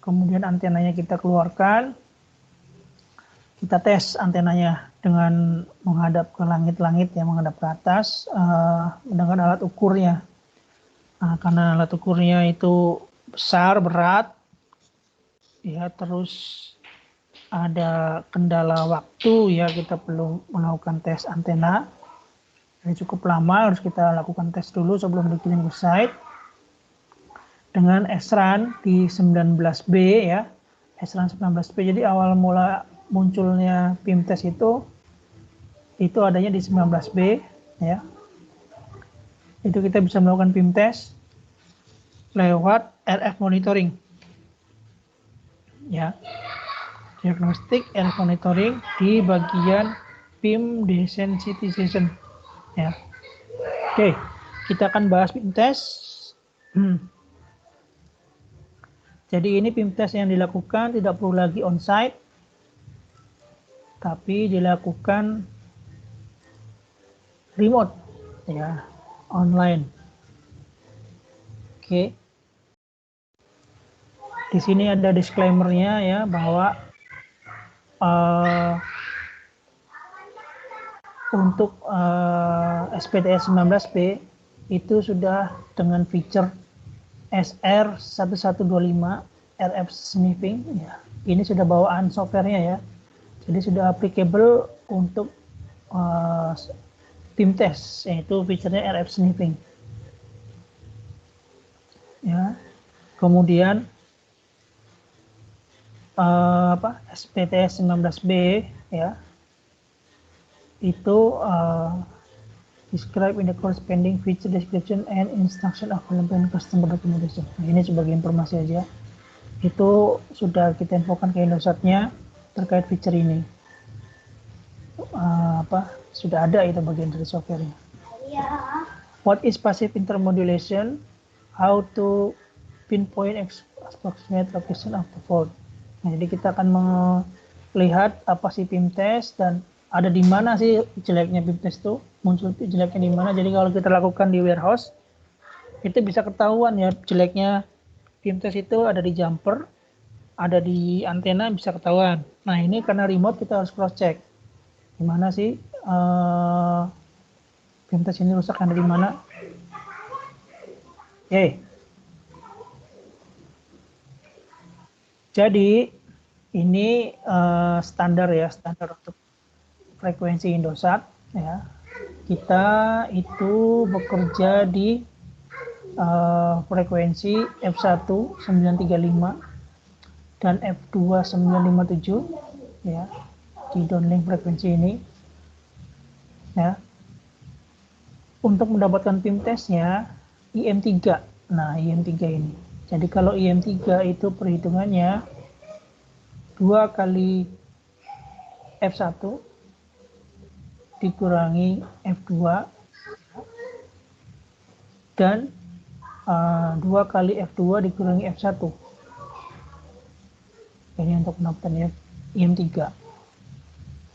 Kemudian antenanya kita keluarkan, kita tes antenanya dengan menghadap ke langit-langit ya, menghadap ke atas dengan alat ukurnya. Nah, karena alat ukurnya itu besar, berat, ya, terus ada kendala waktu ya, kita perlu melakukan tes antena. Ini cukup lama, harus kita lakukan tes dulu sebelum dikirim ke site. Dengan SRAN di 19B ya, SRAN 19B. Jadi awal mula munculnya PIM test itu adanya di 19B ya. Itu kita bisa melakukan PIM test lewat RF monitoring. Ya. Diagnostik RF monitoring di bagian PIM desensitization. Ya. Oke, kita akan bahas PIM test. Jadi ini PIM test yang dilakukan tidak perlu lagi on-site, tapi dilakukan remote, ya, online. Oke. Di sini ada disclaimer-nya ya bahwa untuk SPTS 19B itu sudah dengan feature SR1125 RF sniffing ya. Ini sudah bawaan softwarenya ya. Jadi sudah applicable untuk PIM test, yaitu feature-nya RF sniffing. Ya. Kemudian SPTS 19B ya. Itu describe in the corresponding feature description and instruction available in customer documentation. Nah, ini sebagai informasi aja. Itu sudah kita infokan ke Indosat-nya terkait feature ini. Sudah ada itu bagian dari software-nya. What is passive intermodulation? How to pinpoint approximate location of the fault. Nah, jadi kita akan melihat apa sih PIM test dan ada di mana sih jeleknya PIM test itu, muncul jeleknya di mana. Jadi kalau kita lakukan di warehouse, itu bisa ketahuan ya jeleknya PIM test itu ada di jumper, ada di antena, bisa ketahuan. Nah ini karena remote kita harus cross check. Di mana sih PIM test ini rusak, ada di mana? Oke. Jadi ini standar ya, standar untuk frekuensi Indosat ya. Kita itu bekerja di frekuensi F1 935 dan F2 957 ya, di downlink frekuensi ini ya. Untuk mendapatkan PIM testnya IM3. Nah, IM3 ini. Jadi kalau IM3 itu perhitungannya 2 kali F1 dikurangi F2 dan 2 kali F2 dikurangi F1. Ini untuk mendapatkan IM3.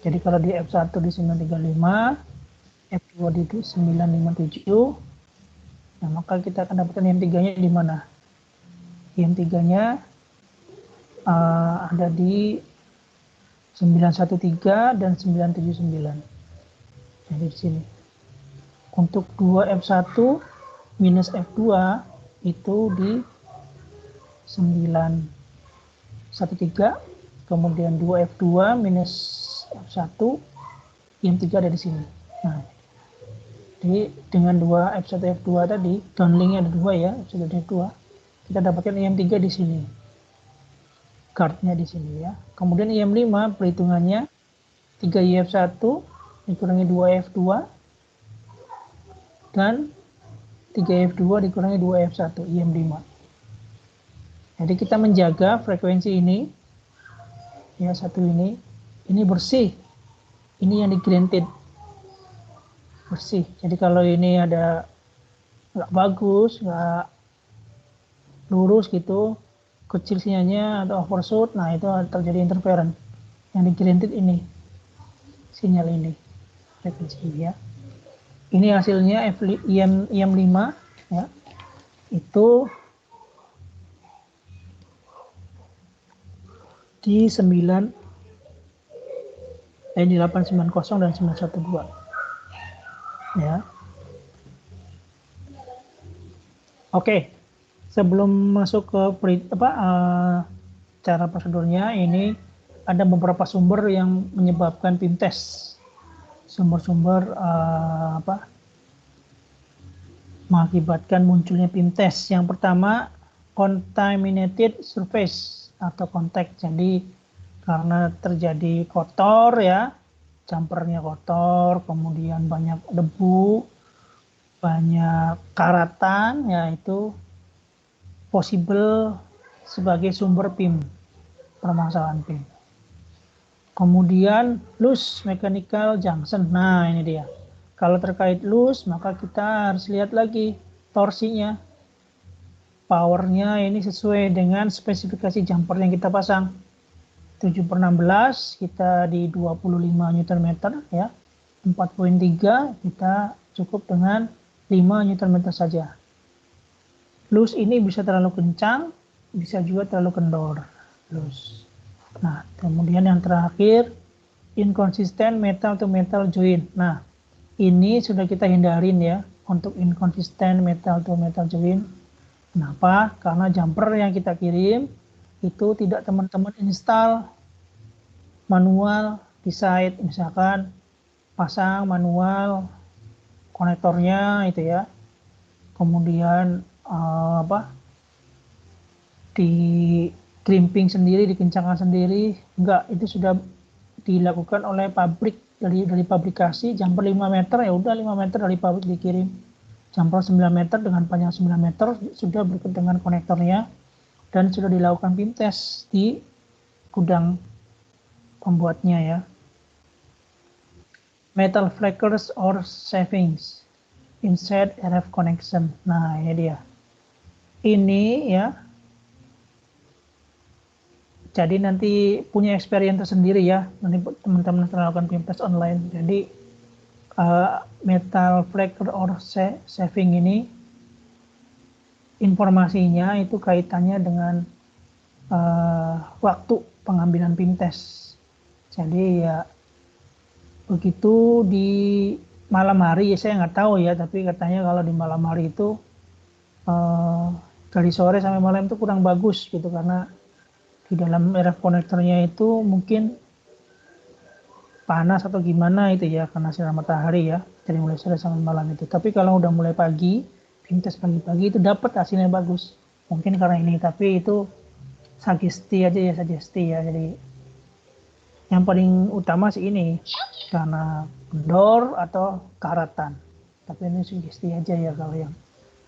Jadi kalau di F1 di 935, F2 di 957, nah maka kita akan dapatkan IM3-nya di mana? IM3-nya ada di 913 dan 979. Jadi di sini. Untuk 2F1 minus F2 itu di 913, kemudian 2F2 minus F1, IM3 ada di sini. Nah, jadi dengan 2F1 F2 tadi, downlinknya ada 2 ya, F1 dan F2, kita dapatkan IM3 di sini. Guardnya di sini ya. Kemudian IM5 perhitungannya 3YF1 dikurangi 2F2 dan 3F2 dikurangi 2F1, IM5. Jadi kita menjaga frekuensi ini ya, satu ini bersih, ini yang di granted bersih. Jadi kalau ini ada nggak bagus, nggak lurus gitu, kecil sinyalnya atau overshoot, nah itu terjadi interference. Yang di granted ini sinyal ini frekuensi ya. Ini hasilnya IM5 ya. Itu di 890 dan 912 ya. Oke, sebelum masuk ke cara prosedurnya, ini ada beberapa sumber yang menyebabkan PIM test. Sumber-sumber mengakibatkan munculnya PIM test. Yang pertama, contaminated surface atau kontak. Jadi karena terjadi kotor ya, jumpernya kotor, kemudian banyak debu, banyak karatan, ya itu possible sebagai sumber PIM, permasalahan PIM. Kemudian loose mechanical junction. Nah ini dia. Kalau terkait loose, maka kita harus lihat lagi torsinya. Powernya ini sesuai dengan spesifikasi jumper yang kita pasang. 7/16 kita di 25 Nm ya. 4.3 kita cukup dengan 5 Nm saja. Loose ini bisa terlalu kencang, bisa juga terlalu kendor. Loose. Nah, kemudian yang terakhir, inconsistent metal to metal joint. Nah, ini sudah kita hindarin ya, untuk inconsistent metal to metal joint. Kenapa? Karena jumper yang kita kirim itu tidak teman-teman install manual di site, misalkan pasang manual konektornya itu ya, kemudian di crimping sendiri, dikencangkan sendiri, enggak, itu sudah dilakukan oleh pabrik, dari pabrikasi. Jumper 5 meter, ya udah 5 meter dari pabrik dikirim. Jumper 9 meter dengan panjang 9 meter sudah berikut dengan konektornya, dan sudah dilakukan PIM test di gudang pembuatnya ya. Metal fleckers or shavings inside RF connection. Nah, ini dia. Ini ya. Jadi nanti punya experience tersendiri ya. Nanti teman-teman melakukan PIM test online. Jadi metal flecker or shaving ini informasinya itu kaitannya dengan waktu pengambilan PIM test. Jadi ya begitu di malam hari, ya saya nggak tahu ya, tapi katanya kalau di malam hari itu dari sore sampai malam itu kurang bagus gitu, karena di dalam RF konektornya itu mungkin panas atau gimana itu ya, karena sinar matahari ya, dari mulai sore sampai malam itu. Tapi kalau udah mulai pagi, PIM test pagi-pagi itu dapat hasilnya bagus. Mungkin karena ini, tapi itu sugesti aja ya, sugesti ya. Jadi yang paling utama sih ini, karena kendor atau karatan. Tapi ini sugesti aja ya kalau yang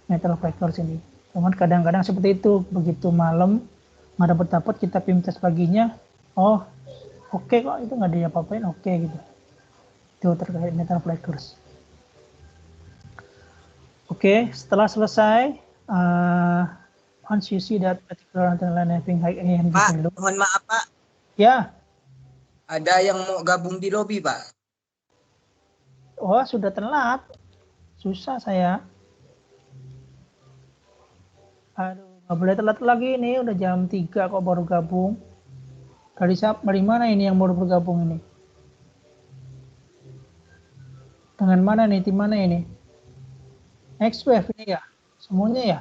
metal fleckers ini. Cuman kadang-kadang seperti itu, begitu malam nggak dapat kita PIM test paginya, oh oke kok, itu nggak diapa-apain, oke gitu. Itu terkait metal fleckers. Oke, setelah selesai, once you see that particular antenna line having high AMD value. Pak, mohon maaf Pak. Ya. Ada yang mau gabung di lobby Pak. Oh, sudah telat. Susah saya. Aduh, nggak boleh telat lagi nih. Udah jam 3 kok baru gabung. Dari mana ini yang baru bergabung ini? Dengan mana nih? Tim mana ini? Nextwave ini ya? Semuanya ya?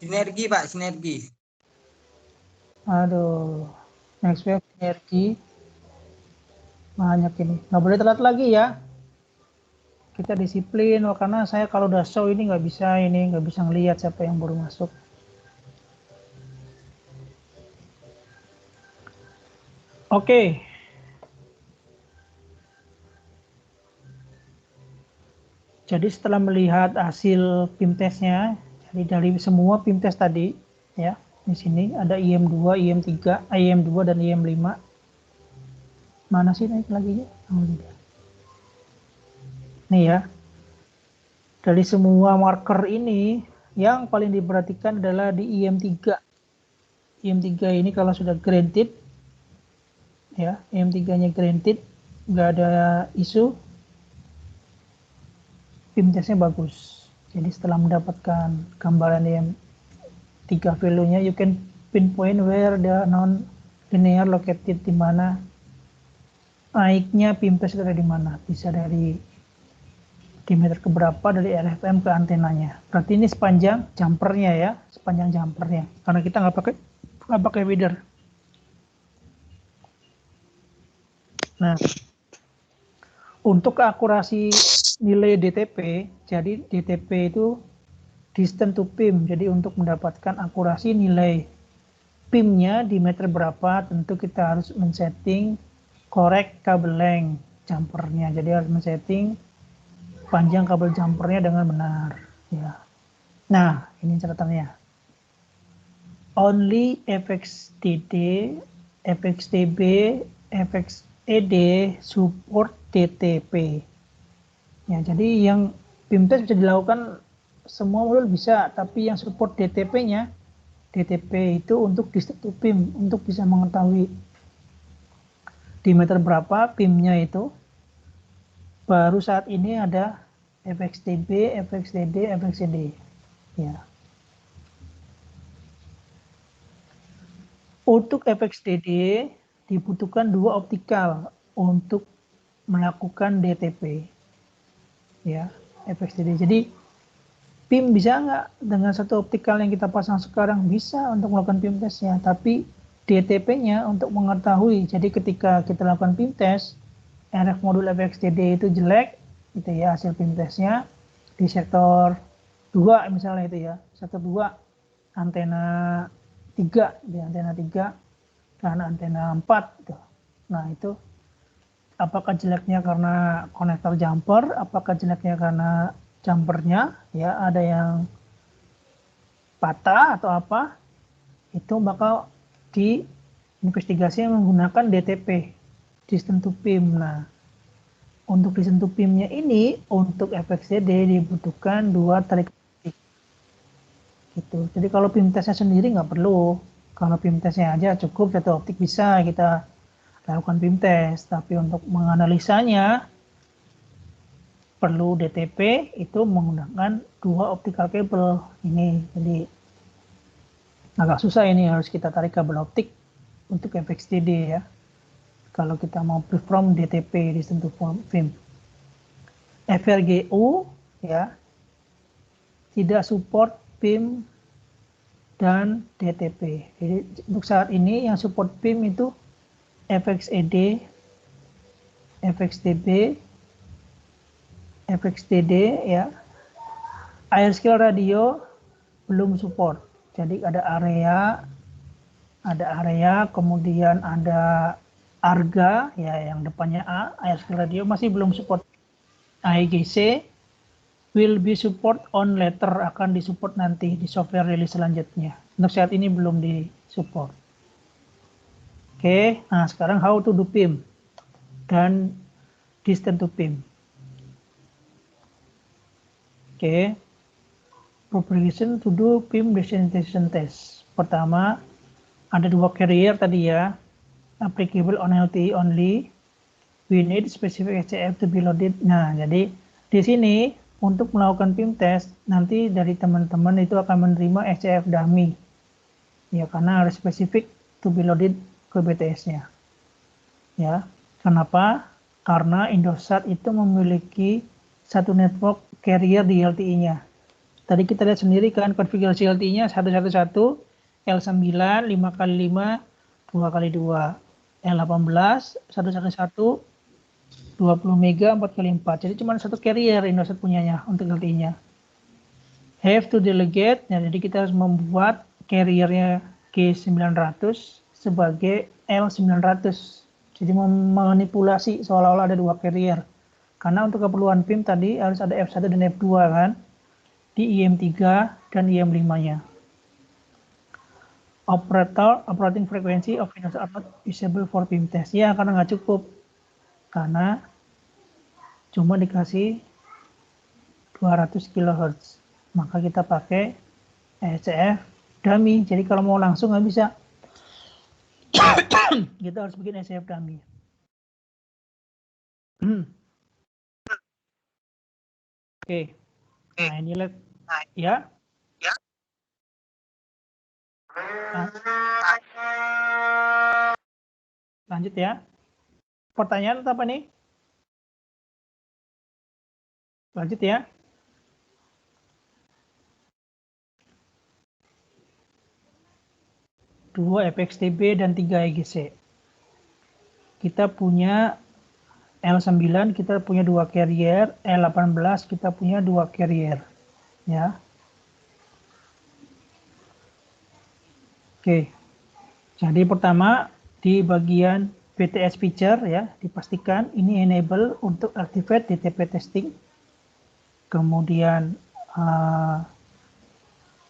Sinergi Pak, sinergi. Aduh, Nextwave sinergi. Banyak ini. Nggak boleh telat lagi ya. Kita disiplin, karena saya kalau udah show ini nggak bisa ngelihat siapa yang baru masuk. Oke. Jadi setelah melihat hasil PIM testnya, jadi dari semua PIM test tadi, ya, di sini ada IM2, IM3, IM2 dan IM5. Mana sih naik lagi ya? Oh, nih ya. Dari semua marker ini, yang paling diperhatikan adalah di IM3. IM3 ini kalau sudah granted, ya, IM3-nya granted, nggak ada isu, PIM testnya bagus. Jadi setelah mendapatkan gambaran IM3 value-nya, you can pinpoint where the non-linear located, di mana naiknya PIM test itu ada di mana. Bisa dari diameter keberapa dari RFM ke antenanya. Berarti ini sepanjang jumpernya ya, sepanjang jumpernya. Karena kita nggak pakai feeder. Nah, untuk akurasi nilai DTP, jadi DTP itu distance to PIM. Jadi untuk mendapatkan akurasi nilai PIM-nya di meter berapa, tentu kita harus men-setting correct kabel length jumpernya. Jadi harus men-setting panjang kabel jumpernya dengan benar. Ya. Nah, ini catatannya. Only FXDD, FXDB, FXED support DTP. Ya, jadi yang PIM test bisa dilakukan semua modul bisa, tapi yang support DTP-nya, DTP itu untuk distance to PIM, untuk bisa mengetahui diameter berapa PIM-nya itu. Baru saat ini ada FXDB, FXDD, FXCD. Ya. Untuk FXDD dibutuhkan 2 optikal untuk melakukan DTP. Ya, FXDD. Jadi PIM bisa nggak dengan satu optikal yang kita pasang sekarang? Bisa untuk melakukan PIM testnya, tapi DTP-nya untuk mengetahui. Jadi ketika kita lakukan PIM test, RF modul FXDD itu jelek, gitu ya, hasil PIM testnya di sektor 2 misalnya itu ya, sektor 2 antena 3 di antena 3 dan antena 4 gitu. Nah, itu apakah jeleknya karena konektor jumper, apakah jeleknya karena jumpernya ya ada yang patah atau apa, itu bakal diinvestigasi menggunakan DTP, Distance to PIM. Nah, untuk Distance to PIM-nya ini untuk FXDD dibutuhkan 2 tarik optik gitu. Jadi kalau PIM testnya sendiri nggak perlu, kalau PIM testnya aja cukup satu optik bisa kita lakukan PIM test, tapi untuk menganalisanya perlu DTP itu menggunakan 2 optical cable ini. Jadi agak susah ini, harus kita tarik kabel optik untuk FXDD ya. Kalau kita mau perform DTP di sentuh PIM. FRGU ya tidak support PIM dan DTP. Jadi untuk saat ini yang support PIM itu FXED, FXDB, FXDD ya. Air scale radio belum support. Jadi ada area, kemudian ada arga ya yang depannya A, air scale radio masih belum support. AEGC will be support on later, akan disupport nanti di software rilis selanjutnya. Untuk saat ini belum disupport. Oke, nah sekarang how to do PIM dan distance to PIM. Oke, propagation to do PIM desensitization test. Pertama, ada 2 carrier tadi ya, applicable on LTE only. We need specific HCF to be loaded. Nah, jadi di sini untuk melakukan PIM test, nanti dari teman-teman itu akan menerima HCF dummy. Ya, karena harus spesifik to be loaded ke BTS-nya. Ya, kenapa? Karena Indosat itu memiliki satu network carrier di LTE-nya. Tadi kita lihat sendiri kan konfigurasi LTE-nya 111, L9, 5x5, 2x2, L18, 111, 20 mega 4x4. Jadi cuma satu carrier Indosat punyanya untuk LTE-nya. Have to delegate, nah, jadi kita harus membuat carriernya G900 sebagai L900. Jadi memanipulasi seolah-olah ada 2 carrier. Karena untuk keperluan PIM tadi harus ada F1 dan F2 kan, di IM3 dan IM5-nya. Operating frequency of Windows are not usable for PIM test. Ya, karena nggak cukup. Karena cuma dikasih 200 kHz. Maka kita pakai HCF dummy. Jadi kalau mau langsung nggak bisa. Kita harus bikin HCF dummy. Oke. Nah, ini lihat ya. Lanjut ya. Pertanyaan apa nih? Lanjut ya. Dua FXTB dan 3 EGC. Kita punya L9 kita punya 2 carrier, L18 kita punya 2 carrier. Ya. Oke. Jadi pertama di bagian BTS feature ya, dipastikan ini enable untuk activate DTP testing. Kemudian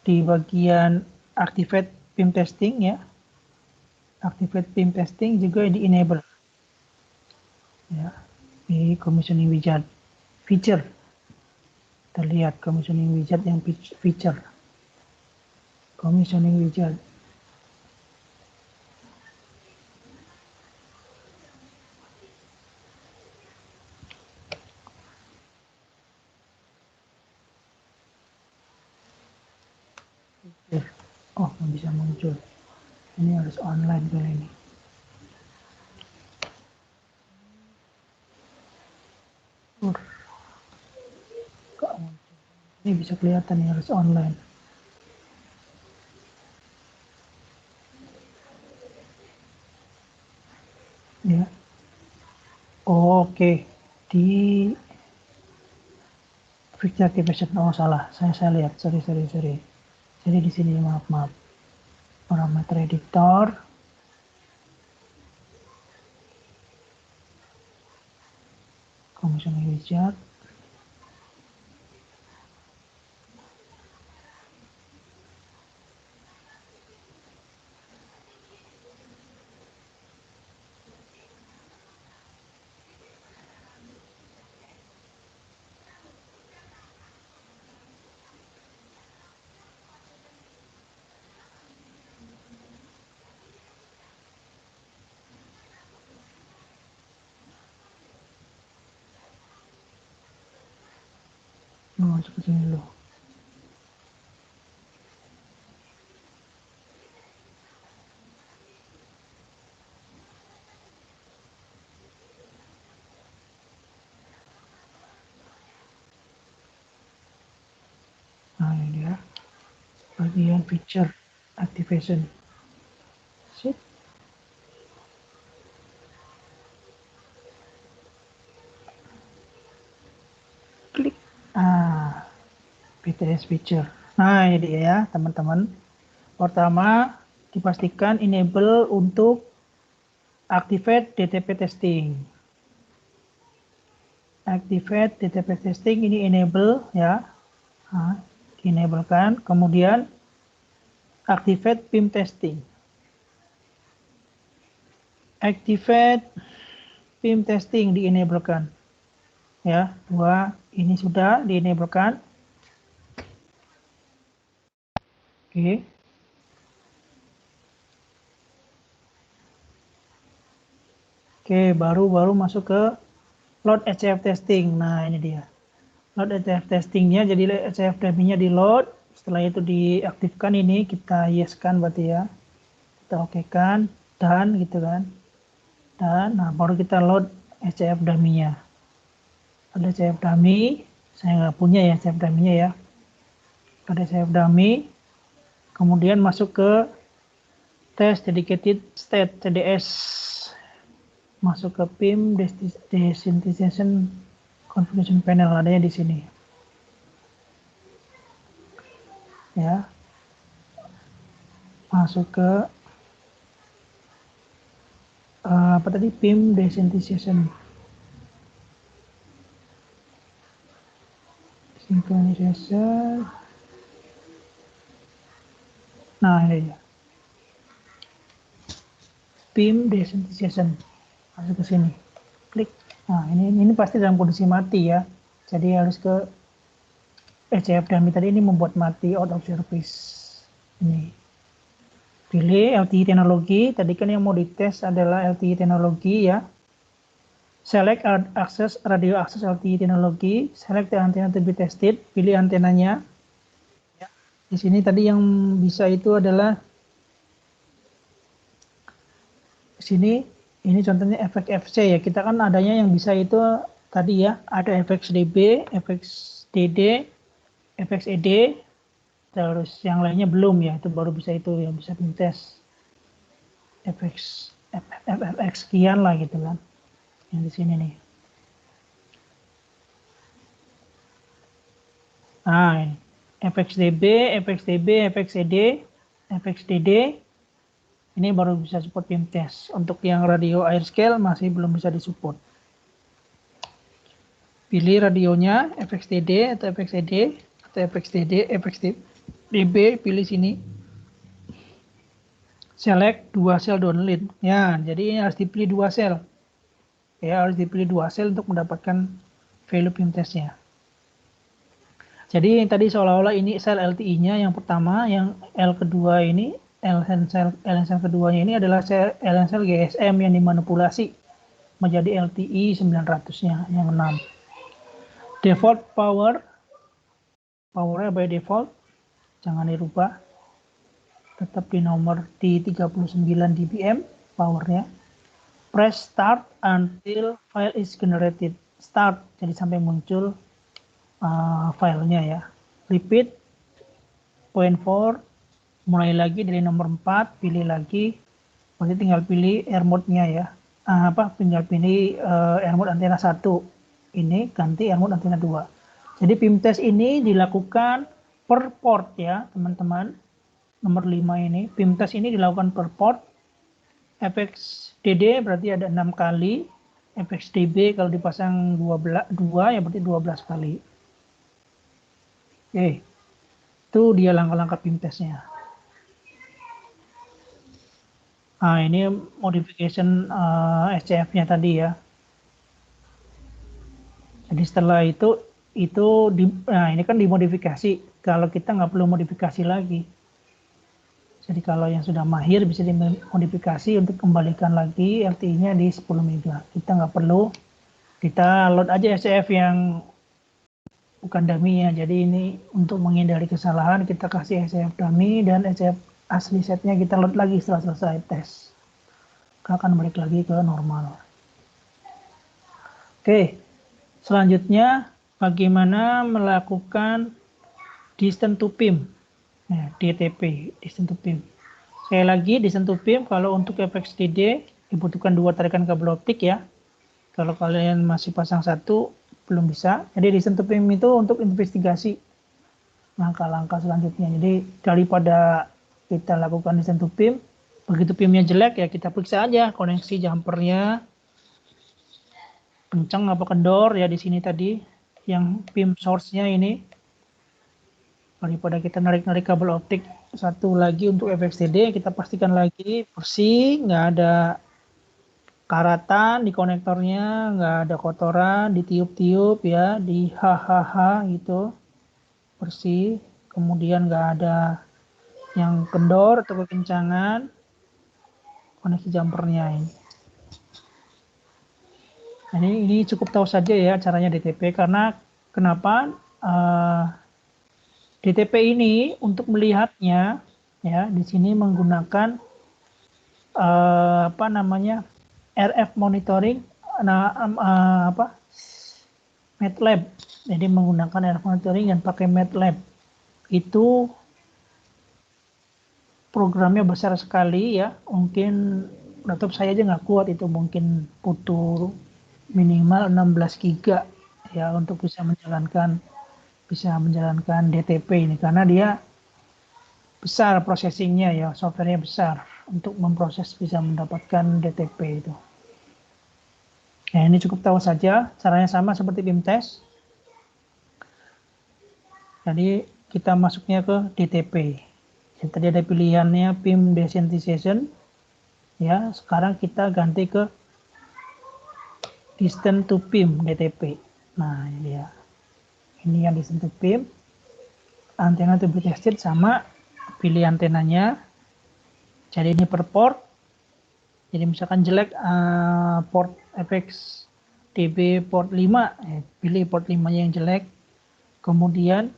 di bagian activate PIM testing ya. Activate PIM testing juga di enable. Ya, di commissioning wizard feature. Kita lihat commissioning wizard yang feature. Commissioning wizard. Oh, nggak bisa muncul. Ini harus online kali ini. Kok muncul? Ini bisa kelihatan nih harus online. Ya. Oh, oke. Di Picture activation. Oh, salah. Saya lihat. Sorry. Jadi di sini maaf. Parameter editor. Commission widget. Masuk ke sini dulu. Nah, ini dia. Bagian feature activation. Sip. Klik. BTS feature. Nah, ini dia ya, teman-teman. Pertama, dipastikan enable untuk activate DTP testing. Activate DTP testing ini enable ya. Nah, di-enablekan. Kemudian activate PIM testing. Activate PIM testing di-enablekan. Ya, dua ini sudah di-enablekan. Oke. Oke, baru masuk ke load HCF testing. Nah, ini dia. Load HCF testingnya, jadi HCF dummy-nya di load. Setelah itu diaktifkan ini, kita yes-kan berarti ya. Kita oke-kan, dan gitu kan. Dan, nah baru kita load HCF dummy-nya. Ada HCF dummy, saya nggak punya ya HCF dummy-nya ya. Ada HCF dummy, kemudian masuk ke test dedicated state CDS. Masuk ke PIM desynthesization configuration panel, adanya di sini. Ya. Masuk ke apa tadi, PIM desynthesization. Synchronization. Nah, ini ya. PIM desynthesization. Masuk ke sini. Klik. Nah, ini pasti dalam kondisi mati ya. Jadi harus ke HCF dummy tadi, ini membuat mati out of service. Ini. Pilih LTE teknologi. Tadi kan yang mau dites adalah LTE teknologi ya. Select access radio access LTE teknologi. Select the antenna to be tested. Pilih antenanya. Ya. Di sini tadi yang bisa itu adalah sini. Ini contohnya FXFC ya. Kita kan adanya yang bisa itu tadi ya. Ada FXDB, FXDD, FXED. Terus yang lainnya belum ya, itu baru bisa itu yang bisa tes FX sekian lah gitu kan, yang di sini nih. Nah, ini FXDB, FXED, FXDD, ini baru bisa support PIM test. Untuk yang radio airscale masih belum bisa disupport. Pilih radionya FXDD atau FXED atau FXDD, FXDB, pilih sini. Select 2 sel downlink. Ya, jadi ini harus dipilih 2 sel. Ya, harus dipilih 2 sel untuk mendapatkan value PIM testnya. Jadi tadi seolah-olah ini sel LTE-nya yang pertama, yang L kedua ini, LN sel keduanya ini adalah sel GSM yang dimanipulasi menjadi LTE 900-nya, yang 6. Default powernya by default, jangan dirubah. tetap di nomor T39 dBm powernya. Press start until file is generated. Start, jadi sampai muncul filenya ya. Repeat, point 4, mulai lagi dari nomor 4, pilih lagi. Berarti tinggal pilih air mode-nya ya. Tinggal pilih air mode antena 1. Ini ganti air mode antena 2. Jadi PIM test ini dilakukan per port ya, teman-teman. Nomor 5 ini, PIM test ini dilakukan per port. FXDD berarti ada 6 kali. FXDB kalau dipasang 2 ya berarti 12 kali. Oke. Itu dia langkah-langkah PIM testnya. Nah, ini modification SCF-nya tadi ya. Jadi setelah itu nah ini kan dimodifikasi. Kalau kita nggak perlu modifikasi lagi. Jadi kalau yang sudah mahir bisa dimodifikasi untuk kembalikan lagi LTE-nya di 10 mega. Kita nggak perlu, kita load aja SCF yang bukan dummy ya. Jadi ini untuk menghindari kesalahan kita kasih SCF dummy dan SCF asli setnya kita load lagi setelah selesai tes. Akan balik lagi ke normal. Oke, selanjutnya bagaimana melakukan distance to PIM. Nah, DTP, distance to PIM. Sekali lagi, distance to PIM kalau untuk FXDD dibutuhkan 2 tarikan kabel optik ya. Kalau kalian masih pasang 1, belum bisa. Jadi distance to PIM itu untuk investigasi langkah-langkah selanjutnya. Jadi daripada kita lakukan distance to PIM, begitu PIM-nya jelek ya kita periksa aja koneksi jumpernya kencang apa kendor ya di sini tadi yang PIM source-nya ini. Daripada kita narik-narik kabel optik satu lagi untuk FXDD, kita pastikan lagi bersih, nggak ada karatan di konektornya, nggak ada kotoran, ditiup-tiup ya, di hahaha gitu, bersih. Kemudian nggak ada yang kendor atau kekencangan koneksi jumpernya ini. Nah, ini cukup tahu saja ya caranya DTP karena kenapa? DTP ini untuk melihatnya ya di sini menggunakan RF monitoring MATLAB. Jadi menggunakan RF monitoring dan pakai MATLAB. Itu programnya besar sekali ya. Mungkin laptop saya aja nggak kuat itu, mungkin butuh minimal 16 GB ya untuk bisa menjalankan DTP ini karena dia besar processingnya ya, softwarenya besar untuk memproses bisa mendapatkan DTP itu. Nah, ini cukup tahu saja, caranya sama seperti PIM test. Jadi kita masuknya ke DTP. Jadi tadi ada pilihannya PIM desensitization. Ya, sekarang kita ganti ke distance to PIM DTP. Nah, ini ya. Ini yang distance to PIM. Antena to be tested sama pilih antenanya. Jadi ini per port. Jadi misalkan jelek port FXDB port 5, pilih port 5-nya yang jelek. Kemudian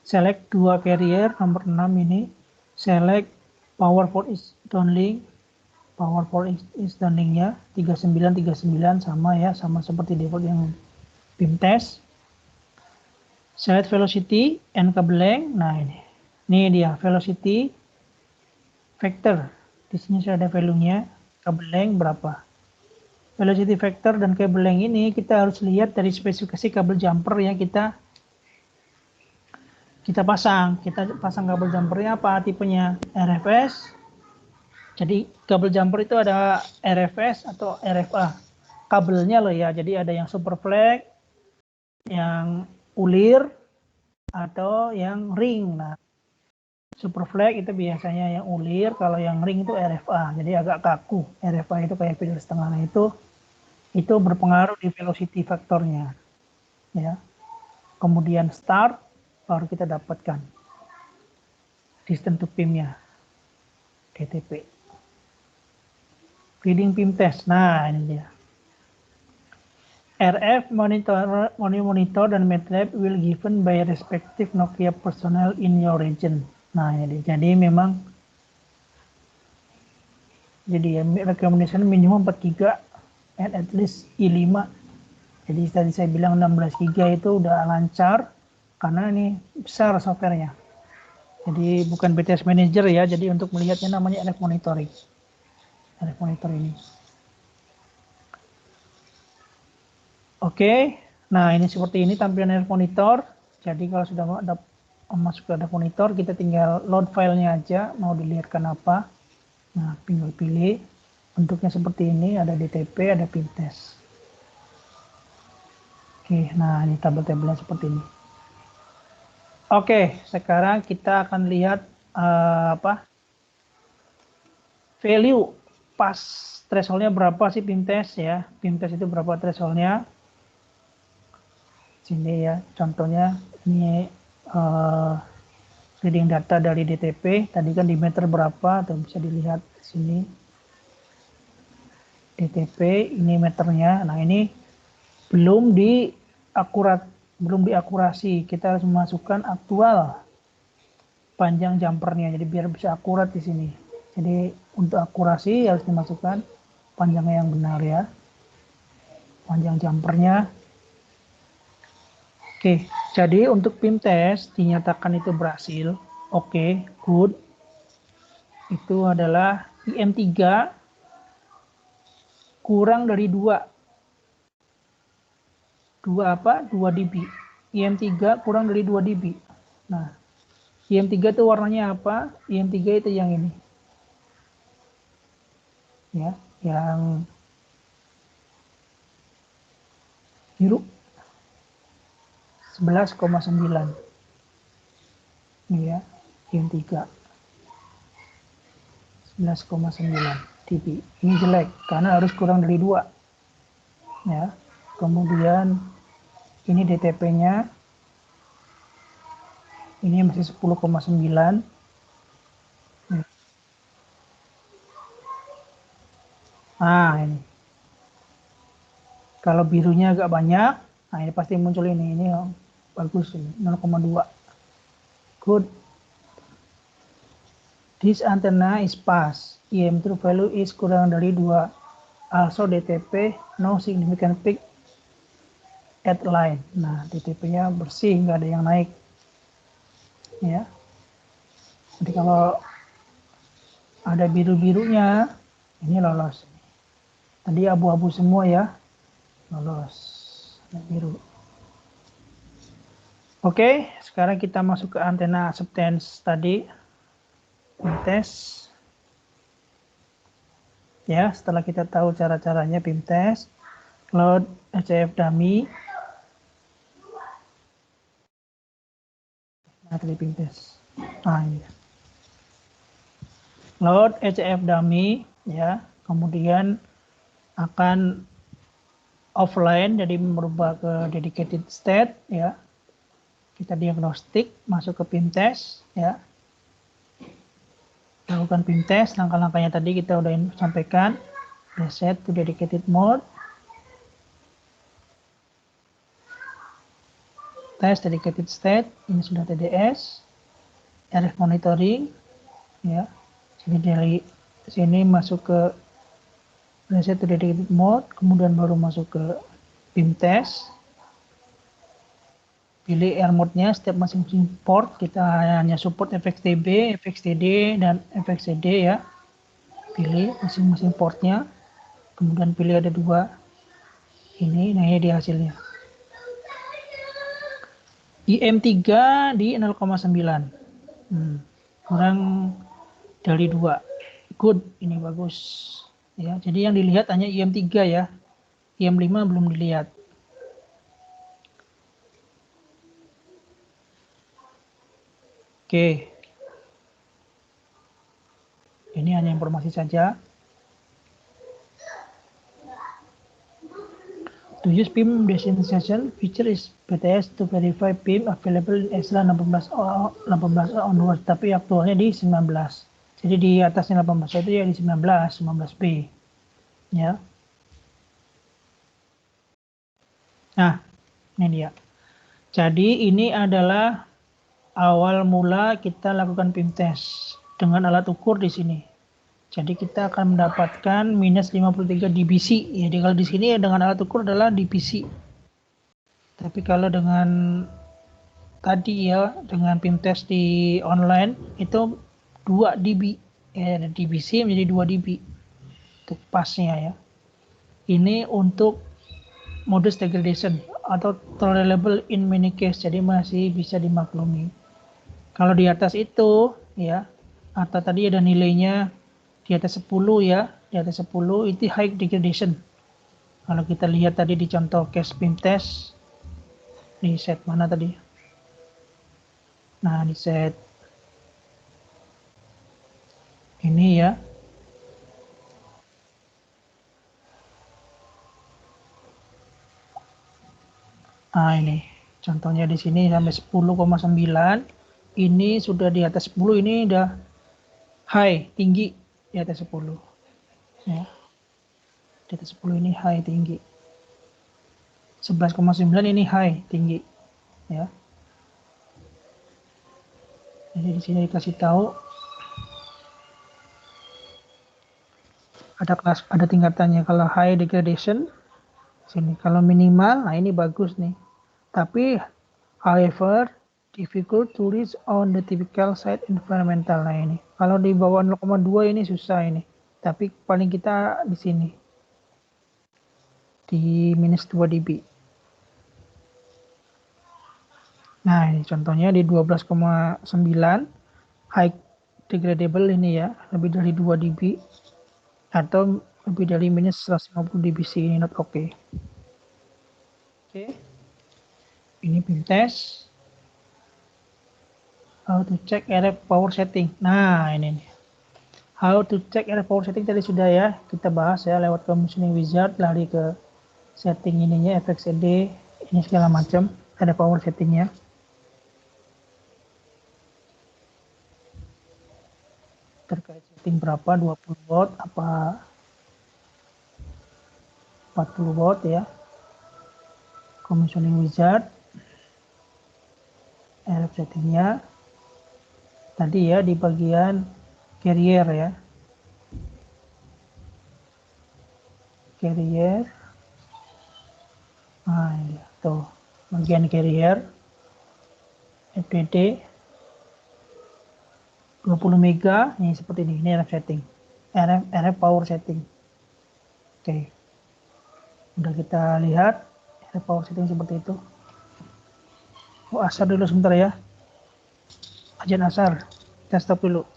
select 2 carrier nomor 6 ini. Select power for is downlink. Power for is downlink-nya 3939 sama ya, sama seperti default yang PIM test. Select velocity and kabel length. Nah ini dia velocity vector. Di sini sudah ada value-nya. Kabel length berapa? Velocity vector dan kabel length ini kita harus lihat dari spesifikasi kabel jumper yang kita pasang. Kita pasang kabel jumpernya apa tipenya? RFS. Jadi kabel jumper itu ada RFS atau RFA. Kabelnya loh ya. Jadi ada yang super flag, yang ulir atau yang ring. Nah, super flag itu biasanya yang ulir, kalau yang ring itu RFA. Jadi agak kaku. RFA itu kayak pedal setengah. Nah, itu berpengaruh di velocity faktornya. Ya. Kemudian start baru kita dapatkan distance to PIM-nya. DTP. Reading PIM test. Nah, ini dia. RF monitor dan MATLAB will given by respective Nokia personnel in your region. Nah, jadi memang Jadi ya, recommendation minimum 4 GB and at least i5. Jadi tadi saya bilang 16 GB itu udah lancar karena ini besar softwarenya. Jadi bukan BTS Manager ya, jadi untuk melihatnya namanya RF Monitoring. RF Monitor ini. Oke, nah ini seperti ini tampilan RF Monitor. Jadi kalau sudah masuk ke RF Monitor, kita tinggal load filenya aja, mau dilihatkan apa. Nah, tinggal pilih. Bentuknya seperti ini, ada DTP, ada PIMTEST. Oke, nah ini tabel-tabelnya seperti ini. Oke, sekarang kita akan lihat value pas thresholdnya berapa sih PIMTEST ya. PIMTEST itu berapa thresholdnya. Sini ya, contohnya ini reading data dari DTP. Tadi kan di meter berapa, tuh bisa dilihat di sini. DTP, ini meternya. Nah ini belum diakurasi. Kita harus memasukkan aktual panjang jumpernya. Jadi biar bisa akurat di sini. Jadi untuk akurasi harus dimasukkan panjangnya yang benar ya. Panjang jumpernya. Oke, jadi untuk PIMTEST dinyatakan itu berhasil. Oke, good. Itu adalah IM3 kurang dari 2. 2 apa? 2 dB. IM3 kurang dari 2 dB. Nah, IM3 itu warnanya apa? IM3 itu yang ini. Ya, yang biru. 11,9. Ini ya, IM3. 11,9 dB. Ini jelek karena harus kurang dari 2. Ya. Kemudian ini DTP-nya. Ini masih 10,9. Nah, ini. Kalau birunya agak banyak, nah ini pasti muncul ini. Ini bagus ini, 0,2. Good. This antenna is pass. IM true value is kurang dari 2. Also DTP no significant peak at line. Nah, DTP-nya bersih, nggak ada yang naik. Ya. Jadi kalau ada biru-birunya, ini lolos. Tadi abu-abu semua ya, lolos. Ada biru. Oke, sekarang kita masuk ke antena acceptance tadi. PIMTEST. Ya, setelah kita tahu cara-caranya PIMTEST, load HF dummy. Nah, tadi PIMTEST. Nah, ini. Load HF dummy, ya. Kemudian akan offline, jadi merubah ke dedicated state, ya. Kita diagnostik, masuk ke PIMTEST, ya. Lakukan PIMTEST, langkah-langkahnya tadi kita udah sampaikan. Reset to dedicated mode. Test dedicated state, ini sudah TDS. RF monitoring, ya. Jadi dari sini masuk ke reset to dedicated mode, kemudian baru masuk ke PIMTEST. Pilih air mode-nya setiap masing-masing port, kita hanya support FXTB, FXTD, dan FXCD ya. Pilih masing-masing portnya, kemudian pilih ada 2. Ini, nah ini dia hasilnya. IM3 di 0,9. Kurang dari 2. Good, ini bagus. Ya, jadi yang dilihat hanya IM3 ya. IM5 belum dilihat. Oke, ini hanya informasi saja. To use PIM destination feature is BTS to verify PIM available in ESRA 18 onwards, tapi aktualnya di 19. Jadi di atasnya 18 itu ya di 19B. Ya. Nah, ini dia. Jadi ini adalah awal mula kita lakukan PIMTEST dengan alat ukur di sini. Jadi kita akan mendapatkan minus 53 dBc. Jadi kalau di sini dengan alat ukur adalah dBc. Tapi kalau dengan tadi ya, dengan PIMTEST di online itu 2 dB. Ya, dBc menjadi 2 dB. Untuk pasnya ya. Ini untuk modus degradation atau tolerable in many case. Jadi masih bisa dimaklumi. Kalau di atas itu ya, atau tadi ada nilainya di atas 10 ya, di atas 10 itu high degradation. Kalau kita lihat tadi di contoh case PIMTEST di set mana tadi? Nah, di set ini ya. Nah, ini contohnya di sini sampai 10,9. Ini sudah di atas 10, ini udah high, tinggi di atas 10. Ya. Di atas 10 ini high, tinggi. 11,9 ini high, tinggi. Ya. Jadi di sini dikasih tahu ada tingkatannya. Kalau high degradation sini, kalau minimal, nah ini bagus nih. Tapi however difficult to reach on the typical site environmental. Nah ini kalau di bawah 0,2 ini susah ini. Tapi paling kita di sini di minus 2 dB. Nah ini contohnya di 12,9 high degradable ini ya, lebih dari 2 dB atau lebih dari minus 150 dBc ini not okay. Oke. Ini PIMTEST. How to check RF power setting. Nah, ini nih. How to check RF power setting tadi sudah ya kita bahas ya lewat commissioning wizard, lari ke setting ininya, FXED, ini segala macam, ada power settingnya. Terkait setting berapa, 20 watt apa 40 watt ya. Commissioning wizard, RF settingnya tadi ya di bagian carrier ya, carrier. Nah ini tuh bagian carrier FDD 20 mega ini seperti ini RF setting, RF power setting. Oke, udah kita lihat RF power setting seperti itu. Oh, asar dulu sebentar ya, ajan asar, kita stop dulu.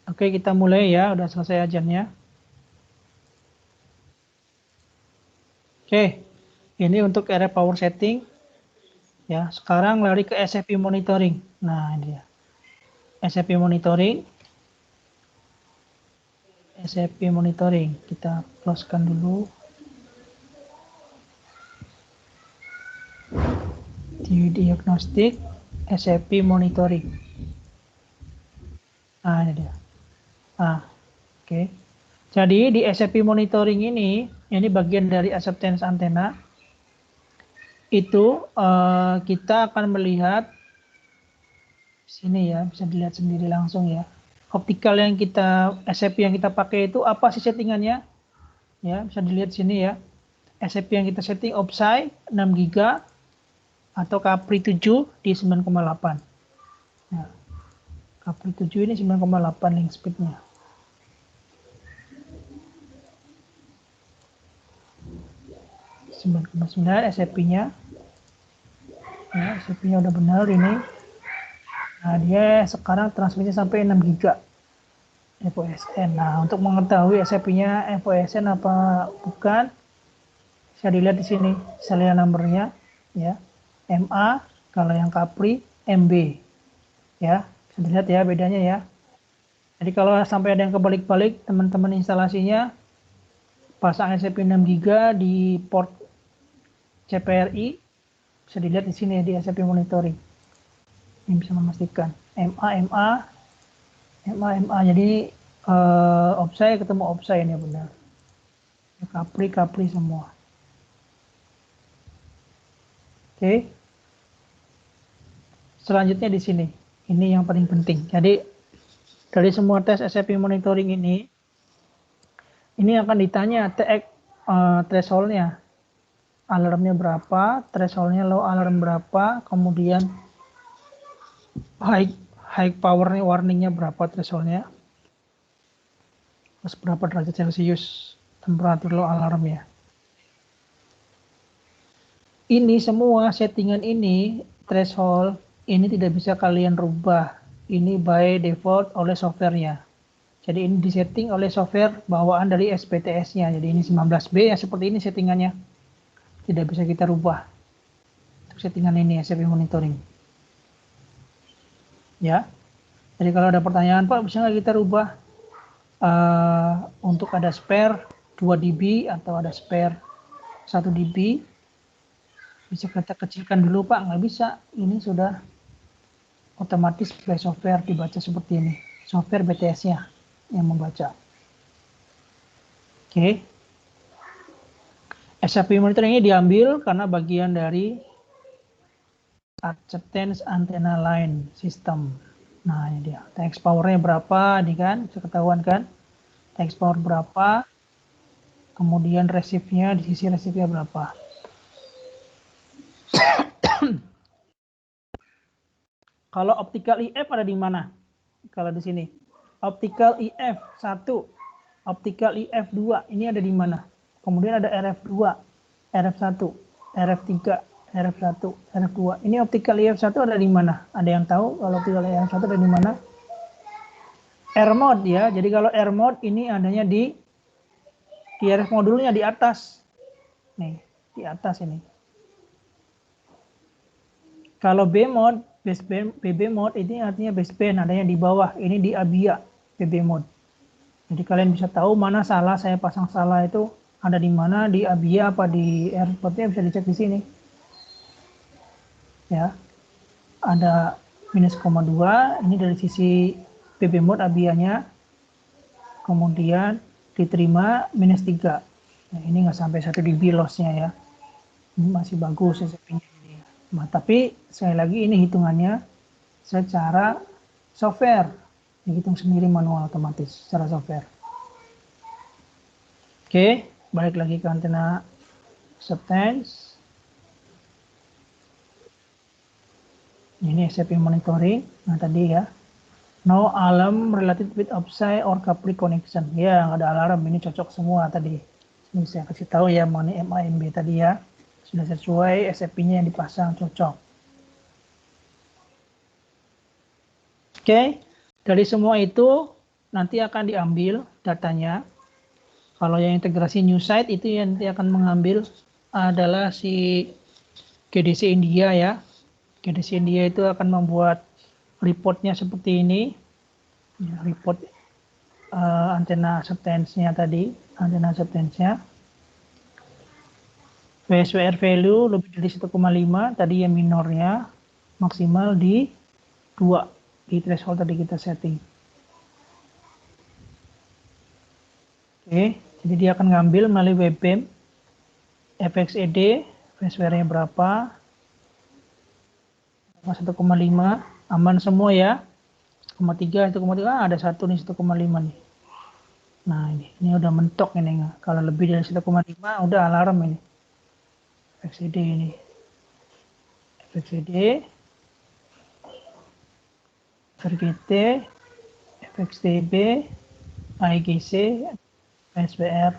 Oke, kita mulai ya, udah selesai ajannya. Oke, ini untuk RF power setting. Ya, sekarang lari ke SFP monitoring. Nah, ini dia. SFP monitoring. SFP monitoring. Kita close-kan dulu. Di diagnostik SFP monitoring. Nah, ini dia. Nah, oke. Jadi di SFP monitoring ini bagian dari acceptance antena. Itu kita akan melihat sini ya, bisa dilihat sendiri langsung ya. optikal yang kita SFP yang kita pakai itu apa sih settingannya? Ya, bisa dilihat sini ya. SFP yang kita setting OPSI 6 GB atau Capri 7 di 9,8. Nah, Capri 7 ini 9,8 link speednya. SFP-nya. Ya, SFP-nya udah benar ini. Nah, dia sekarang transmisi sampai 6 GB FOSN. Nah, untuk mengetahui SFP-nya FOSN apa bukan, bisa dilihat di sini serial number-nya ya. MA, kalau yang Capri MB. Ya, bisa dilihat ya bedanya ya. Jadi kalau sampai ada yang kebalik-balik, teman-teman instalasinya pasang SFP 6 GB di port CPRI, bisa dilihat di sini di SFP monitoring. Ini bisa memastikan MA. Jadi OPSI ketemu OPSI ini benar. Capri semua. Oke. Selanjutnya di sini. Ini yang paling penting. Jadi dari semua tes SFP monitoring ini akan ditanya TX threshold-nya. Alarmnya berapa, threshold-nya low alarm berapa, kemudian high power-nya warning-nya berapa threshold-nya. Terus berapa derajat Celcius temperatur low alarm ya. Ini semua settingan ini threshold ini tidak bisa kalian rubah. Ini by default oleh softwarenya. Jadi ini disetting oleh software bawaan dari SPTS-nya. Jadi ini 19B ya seperti ini settingannya. Tidak bisa kita rubah. Untuk settingan ini SFP monitoring. Ya. Jadi kalau ada pertanyaan, Pak, bisa nggak kita rubah untuk ada spare 2 dB atau ada spare 1 dB? Bisa kita kecilkan dulu, Pak. Nggak bisa. Ini sudah otomatis by software dibaca seperti ini. Software BTS-nya yang membaca. Oke. SFP monitoring ini diambil karena bagian dari acceptance antenna line system. Nah, ini dia. TX power-nya berapa? Ini kan, bisa ketahuan kan? TX power berapa? Kemudian receive-nya, di sisi receive-nya berapa? Kalau optical IF ada di mana? Kalau di sini. Optical IF 1, optical IF 2, ini ada di mana? Kemudian ada RF2, RF1, RF3, RF1, RF2. Ini optical IF1 ada di mana? Ada yang tahu kalau optical IF1 ada di mana? R mode ya. Jadi kalau R mode ini adanya di RF modulnya di atas. Nih, di atas ini. Kalau B mode, BB mode ini artinya baseband, adanya di bawah. Ini di ABIA, BB mode. Jadi kalian bisa tahu mana salah, saya pasang salah itu ada di mana, di ABIA apa di airportnya bisa dicek di sini. Ya, ada -,2, ini dari sisi BB mode ABIA-nya. Kemudian diterima -3. Nah, ini nggak sampai 1 dB loss-nya ya. Ini masih bagus SFP-nya. Nah, tapi sekali lagi ini hitungannya secara software, dihitung sendiri manual otomatis secara software. Oke, balik lagi ke antena substance. Ini SFP monitoring. Nah tadi ya, no alarm related with OPSI or Capri connection. Ya, nggak ada alarm. Ini cocok semua tadi. Ini saya kasih tahu ya mengenai MAMB tadi ya. Sudah sesuai SFP-nya yang dipasang, cocok. Oke, dari semua itu nanti akan diambil datanya. Kalau yang integrasi new site itu yang nanti akan mengambil adalah si GDC India ya. GDC India itu akan membuat reportnya seperti ini. Ya, report antena substance-nya tadi, antena substance-nya. VSWR value lebih dari 1,5, tadi yang minornya maksimal di 2, di threshold tadi kita setting. Oke, jadi dia akan ngambil melalui webcam, FXED, VSWR-nya berapa, 1,5, aman semua ya. 1,3, 1,3, ada satu nih 1,5 nih. Nah ini udah mentok ini. Kalau lebih dari 1,5 udah alarm ini. FXCD ini. FXCD, RGT, FXTB, AIGC, PSBR.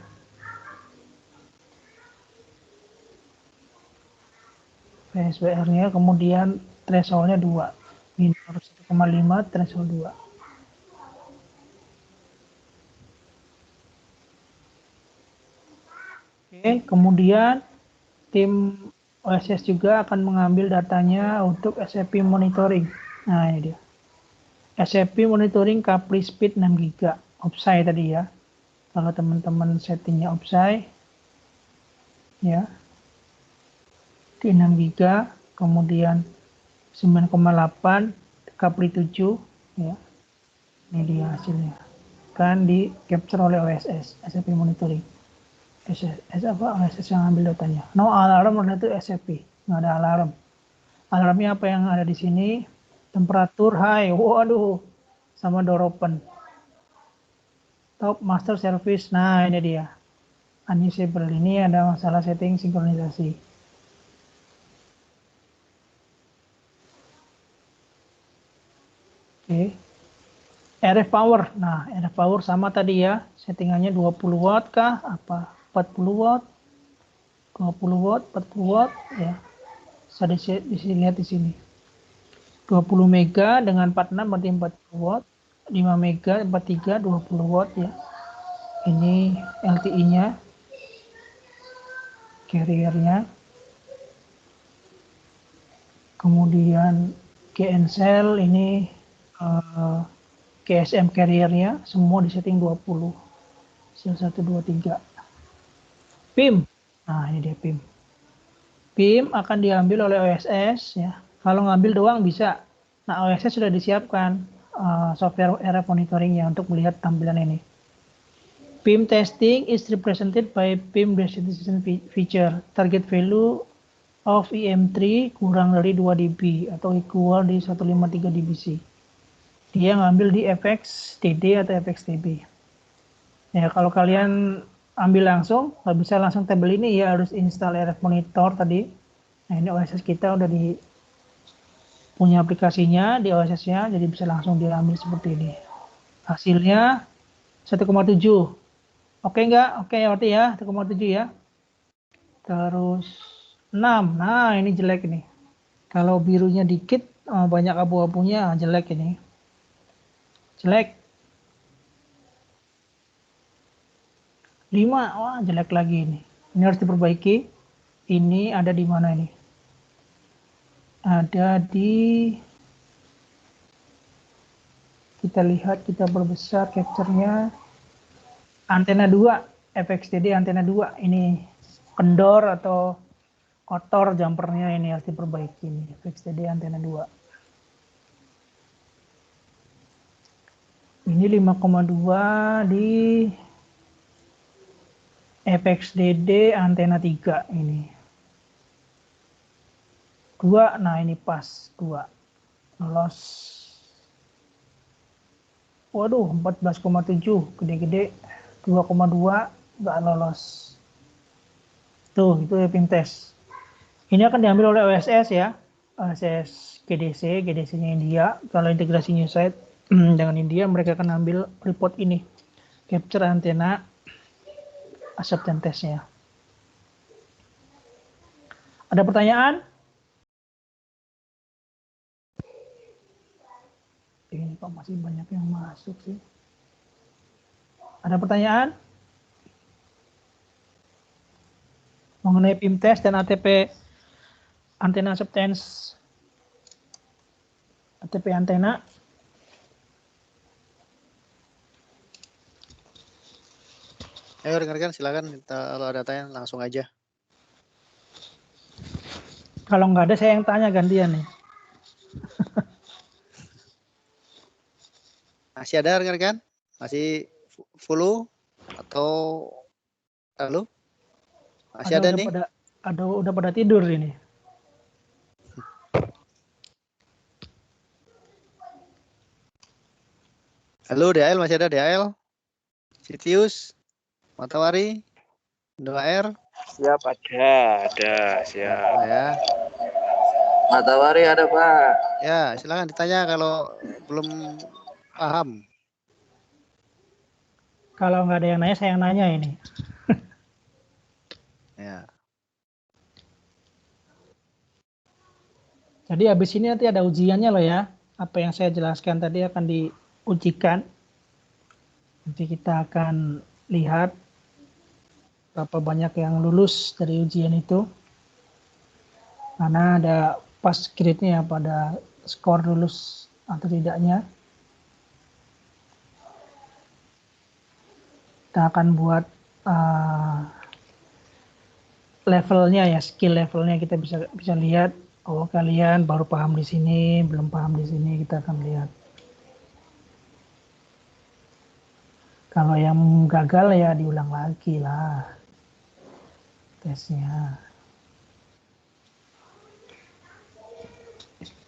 PSBR-nya kemudian threshold-nya 2. Minus 1,5, threshold 2. Oke, kemudian tim OSS juga akan mengambil datanya untuk SFP monitoring. Nah, ini dia. SFP monitoring Capri speed 6 GB. OPSI tadi ya. Kalau teman-teman settingnya OPSI, ya, di 6 GB, kemudian 9,8, Capri 7, ya. Ini dia hasilnya. Kan di capture oleh OSS, SFP monitoring. OSS yang ambil datanya. No alarm itu SFP, nggak ada alarm. Alarmnya apa yang ada di sini? Temperatur high, waduh, sama door open. Top master service, nah ini dia. Unusable, ini ada masalah setting sinkronisasi. Oke. RF power, nah RF power sama tadi ya, settingannya 20 watt kah, apa 40 watt, 20 watt, 40 watt, ya. Bisa dilihat di sini. 20 mega dengan 46 berarti 40 watt, 5 mega 43 20 watt ya. Ini LTE-nya, carrier-nya. Kemudian GNCell ini GSM carrier-nya semua disetting 20. Sel 1 2 3. PIM. Nah, ini dia PIM. PIM akan diambil oleh OSS ya. Kalau ngambil doang bisa. Nah, OSS sudah disiapkan software RF monitoringnya untuk melihat tampilan ini. PIM testing is represented by PIM destination feature. Target value of EM3 kurang dari 2 dB atau equal di 153 dBc. Dia ngambil di FXTD atau FXTB. Ya, kalau kalian ambil langsung, nggak bisa langsung tabel ini ya, harus install RF monitor tadi. Nah, ini OSS kita udah punya aplikasinya di OSS-nya, jadi bisa langsung diambil seperti ini. Hasilnya 1,7. Oke nggak? Oke ya berarti ya, 1,7 ya. Terus 6. Nah, ini jelek ini. Kalau birunya dikit, banyak abu-abunya, jelek ini. Jelek. 5. Wah, jelek lagi ini. Ini harus diperbaiki. Ini ada di mana ini? Ada di, kita lihat, kita perbesar capture-nya. Antena 2, FXTD antena 2. Ini kendor atau kotor jumpernya, ini harus diperbaiki ini. FXTD antena 2. Ini 5,2 di FXDD antena 3 ini. 2, nah ini pas 2. Lolos. Waduh, 14,7, gede-gede. 2,2 nggak lolos. Tuh, itu ya PIM test. Ini akan diambil oleh OSS ya. OSS GDC, GDC-nya India. Kalau integrasi Newsite dengan India, mereka akan ambil report ini. Capture antena acceptance test-nya. Ada pertanyaan? Ini kok masih banyak yang masuk sih. Ada pertanyaan? Mengenai PIM test dan ATP antena acceptance, ATP antena. Ayo rekan-rekan silakan, kalau ada tanya langsung aja. Kalau nggak ada saya yang tanya gantian nih. Masih ada rekan-rekan? Masih full atau halo? Masih ada nih? Udah pada tidur ini. Halo DAL, masih ada DAL? Sitius, Matawari, 2R, Siap, ada, siap. ya. Matahari ada, Pak. Ya, silakan ditanya kalau belum paham. Kalau nggak ada yang nanya, saya yang nanya ini. Ya. Jadi habis ini nanti ada ujiannya loh ya. Apa yang saya jelaskan tadi akan diujikan. Nanti kita akan lihat berapa banyak yang lulus dari ujian itu. Karena ada pass grade-nya pada skor lulus atau tidaknya. Kita akan buat levelnya ya, skill levelnya kita bisa lihat. Oh, kalian baru paham di sini, belum paham di sini, kita akan lihat. Kalau yang gagal ya diulang lagi lah tesnya.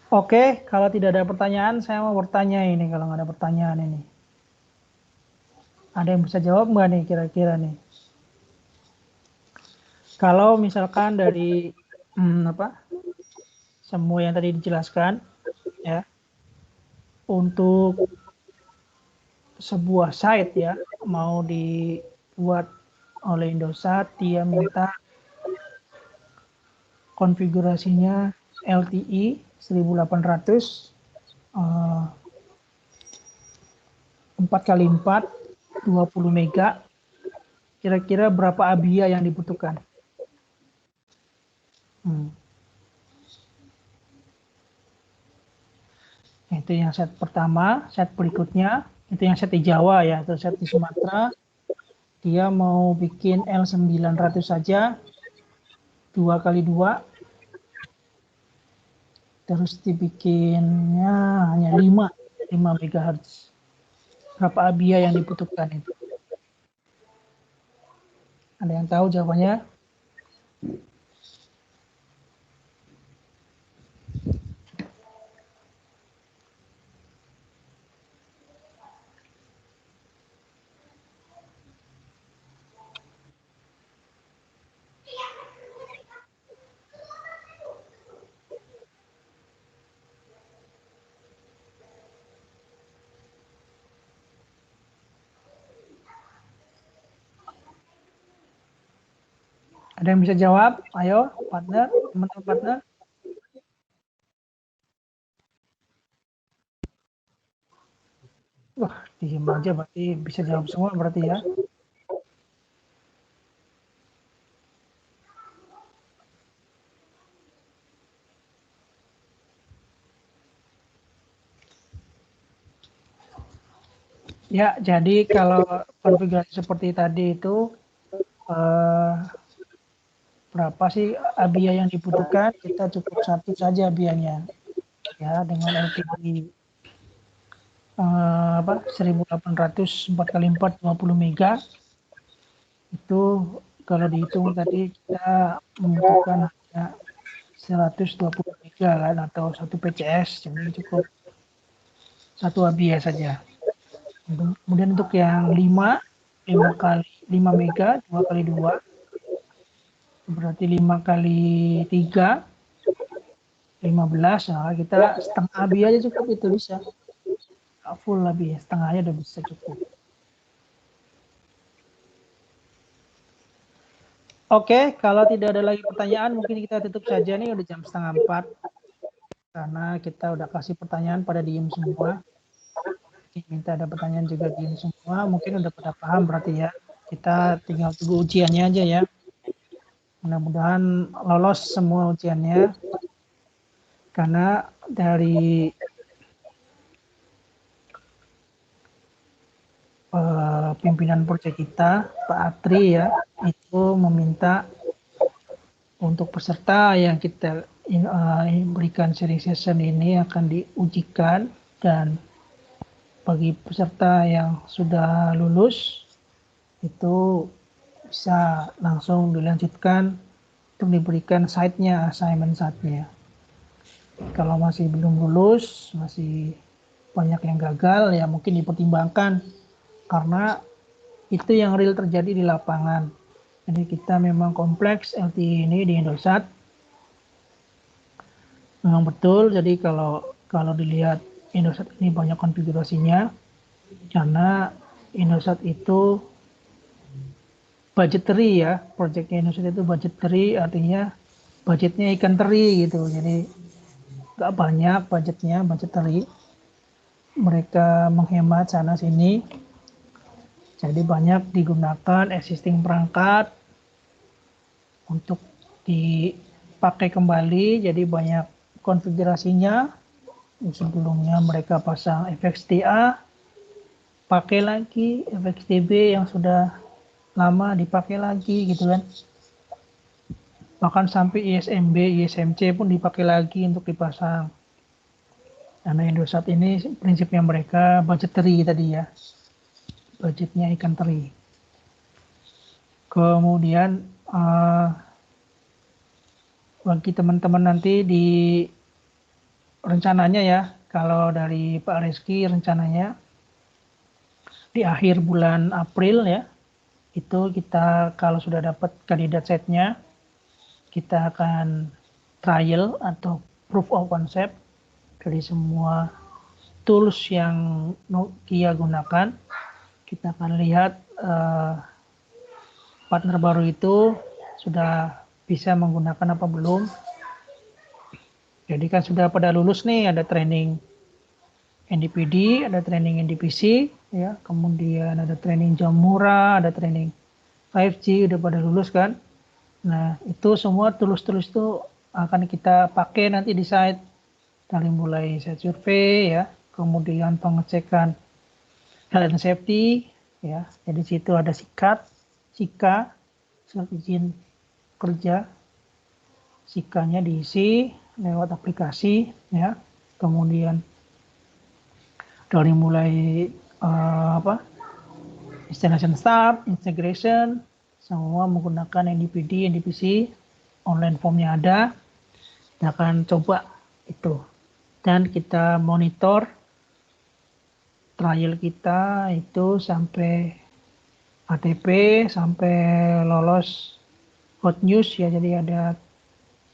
Oke, kalau tidak ada pertanyaan, saya mau bertanya ini kalau nggak ada pertanyaan ini. Ada yang bisa jawab nggak nih kira-kira nih? Kalau misalkan dari semua yang tadi dijelaskan, ya, untuk sebuah site ya, mau dibuat oleh Indosat, dia minta konfigurasinya LTE 1800 4x4 20 mega. Kira-kira berapa ABIA yang dibutuhkan? Itu yang set pertama. Set berikutnya itu yang set di Jawa ya, atau set di Sumatera. Dia mau bikin L900 saja 2x2. Terus dibikinnya hanya 5 MHz. Berapa ABIA yang dibutuhkan itu? Ada yang tahu jawabannya? Ada yang bisa jawab? Ayo, partner, teman-teman partner. Wah, diem aja berarti bisa jawab semua berarti ya. Ya, jadi kalau konfigurasi seperti tadi itu berapa sih ABIA yang dibutuhkan? Kita cukup satu saja ABIA-nya, ya, dengan LTE 1800 4x4 20 mega. Itu kalau dihitung tadi kita membutuhkan hanya 120 mega kan, atau 1 PCS, jadi cukup satu ABIA saja. Kemudian untuk yang 5 mega 2x2 berarti 5 kali 3 15. Nah, kita setengah ABIA aja cukup, itu bisa full ABIA, setengahnya udah bisa cukup. Oke, kalau tidak ada lagi pertanyaan mungkin kita tutup saja nih, udah jam 3:30 karena kita udah kasih pertanyaan pada diem semua. Minta ada pertanyaan juga diem semua, mungkin udah pada paham berarti ya. Kita tinggal tunggu ujiannya aja ya. Mudah-mudahan lolos semua ujiannya. Karena dari pimpinan proyek kita, Pak Atri ya, itu meminta untuk peserta yang kita berikan sharing session ini akan diujikan, dan bagi peserta yang sudah lulus itu bisa langsung dilanjutkan untuk diberikan site-nya, assignment site-nya. Kalau masih belum lulus, masih banyak yang gagal, ya mungkin dipertimbangkan karena itu yang real terjadi di lapangan. Jadi kita memang kompleks LTE ini di Indosat. Memang betul, jadi kalau dilihat Indosat ini banyak konfigurasinya, karena Indosat itu budgetary ya, proyeknya Indosat itu budgetary, artinya budgetnya ikan teri gitu, jadi nggak banyak budgetnya, budgetary. Mereka menghemat sana sini, jadi banyak digunakan existing perangkat untuk dipakai kembali, jadi banyak konfigurasinya. Sebelumnya mereka pasang FXDA, pakai lagi FXDB yang sudah lama dipakai lagi gitu kan. Bahkan sampai ISMB, ISMC pun dipakai lagi untuk dipasang. Karena Indosat ini prinsipnya mereka budgetary tadi ya, budgetnya ikan teri. Kemudian bagi teman-teman nanti di rencananya ya, kalau dari Pak Reski rencananya di akhir bulan April ya, itu kita kalau sudah dapat kandidat setnya, kita akan trial atau proof of concept dari semua tools yang Nokia gunakan. Kita akan lihat partner baru itu sudah bisa menggunakan apa belum. Jadi kan sudah pada lulus nih, ada training NDPD, ada training NDPC, ya, kemudian ada training Jamura, ada training 5G, udah pada lulus kan. Nah, itu semua tools-tools itu akan kita pakai nanti di site, dari mulai site survei, ya, kemudian pengecekan health and safety, ya, jadi situ ada SIKA, surat izin kerja, SIKA-nya diisi lewat aplikasi, ya, kemudian dari mulai installation start, integration, semua menggunakan NDPD, NDPC, online formnya ada. Kita akan coba itu, dan kita monitor trial kita itu sampai ATP, sampai lolos hot news ya, jadi ada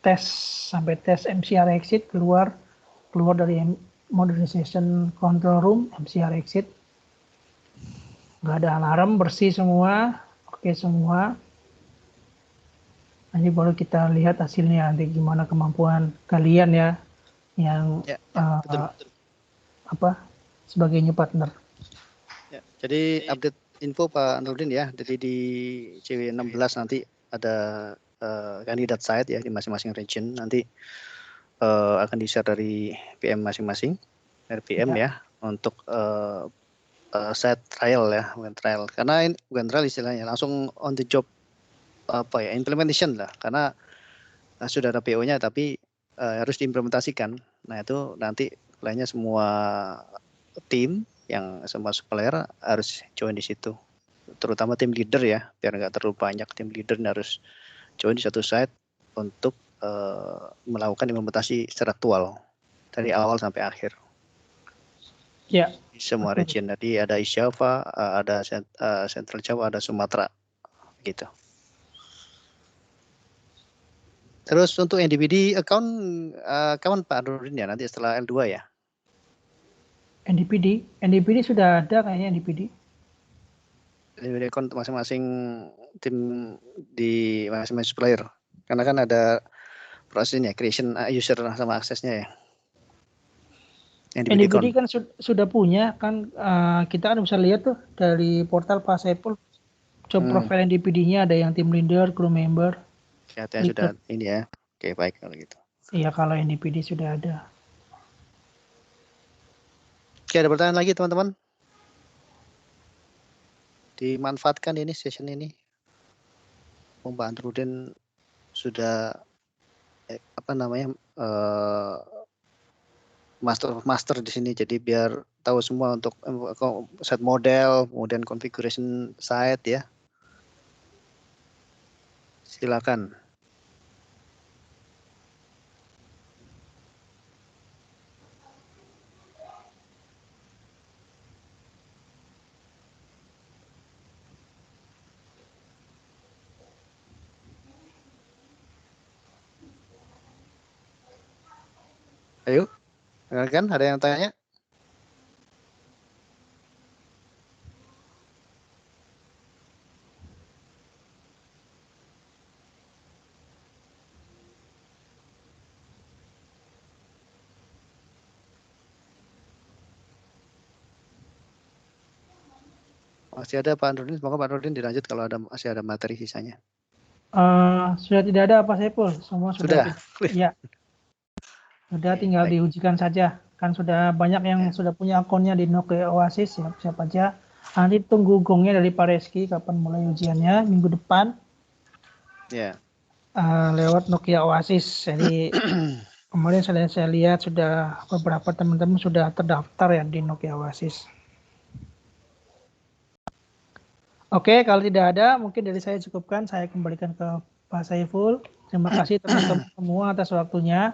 tes sampai tes MCR exit, keluar dari modernization control room, MCR exit, nggak ada alarm, bersih semua, oke semua. Nanti baru kita lihat hasilnya, nanti gimana kemampuan kalian ya, yang betul. sebagai new partner. Ya, jadi update info Pak Nurdin ya, jadi di CW16 nanti ada kandidat site ya di masing-masing region, nanti akan di-share dari PM masing-masing, dari PM ya, untuk site trial ya, bukan trial. Karena ini bukan trial istilahnya, langsung on the job implementation lah, karena sudah ada PO-nya tapi harus diimplementasikan. Nah, itu nanti lainnya semua tim yang semua supplier harus join di situ. Terutama tim leader ya, biar nggak terlalu banyak, tim leader harus join di satu site untuk melakukan implementasi secara aktual dari awal sampai akhir. Ya. Di semua region, tadi ada East Java, ada Central Java, ada Sumatera, gitu. Terus untuk NDPD account kawan Pak Nurdin ya, nanti setelah L2 ya? NDPD sudah ada kayaknya NDPD. NDPD account masing-masing tim di masing-masing supplier. Karena kan ada prosesnya, creation user sama aksesnya ya. NDPD kan sudah punya kan, kita kan bisa lihat tuh dari portal Pak Saiful, job profile NDPD-nya ada yang team leader, crew member. Katanya sudah ini ya. Oke, baik kalau gitu. Iya, kalau NDPD sudah ada. Oke, ada pertanyaan lagi teman-teman? Dimanfaatkan ini session ini. Mbak Nurdin sudah master di sini, jadi biar tahu semua untuk set model, kemudian configuration site ya. Silakan. Ayo, kan ada yang tanya? Masih ada Pak Nurdin, semoga Pak Nurdin dilanjut kalau masih ada materi sisanya. Sudah tidak ada Pak Saiful, semua sudah. Sudah? Ya. Sudah, Oke, tinggal baik. diujikan saja. Kan sudah banyak yang sudah punya akunnya di Nokia Oasis, siap-siap aja. Nanti tunggu gongnya dari Pak Reski kapan mulai ujiannya, minggu depan. Ya. Lewat Nokia Oasis. Jadi kemarin saya lihat sudah beberapa teman-teman sudah terdaftar ya di Nokia Oasis. Oke, kalau tidak ada, mungkin dari saya cukupkan. Saya kembalikan ke Pak Saiful. Terima kasih teman-teman semua atas waktunya.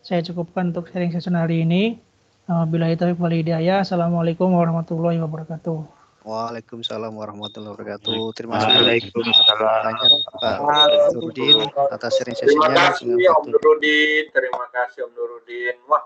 Saya cukupkan untuk sharing session hari ini. Billahi taufiq wal hidayah. Assalamualaikum warahmatullahi wabarakatuh. Waalaikumsalam warahmatullahi wabarakatuh. Terima kasih banyak Pak Nurdin atas sharing sessionnya. Terima kasih Om Nurdin. Terima kasih Om Nurdin. Wah.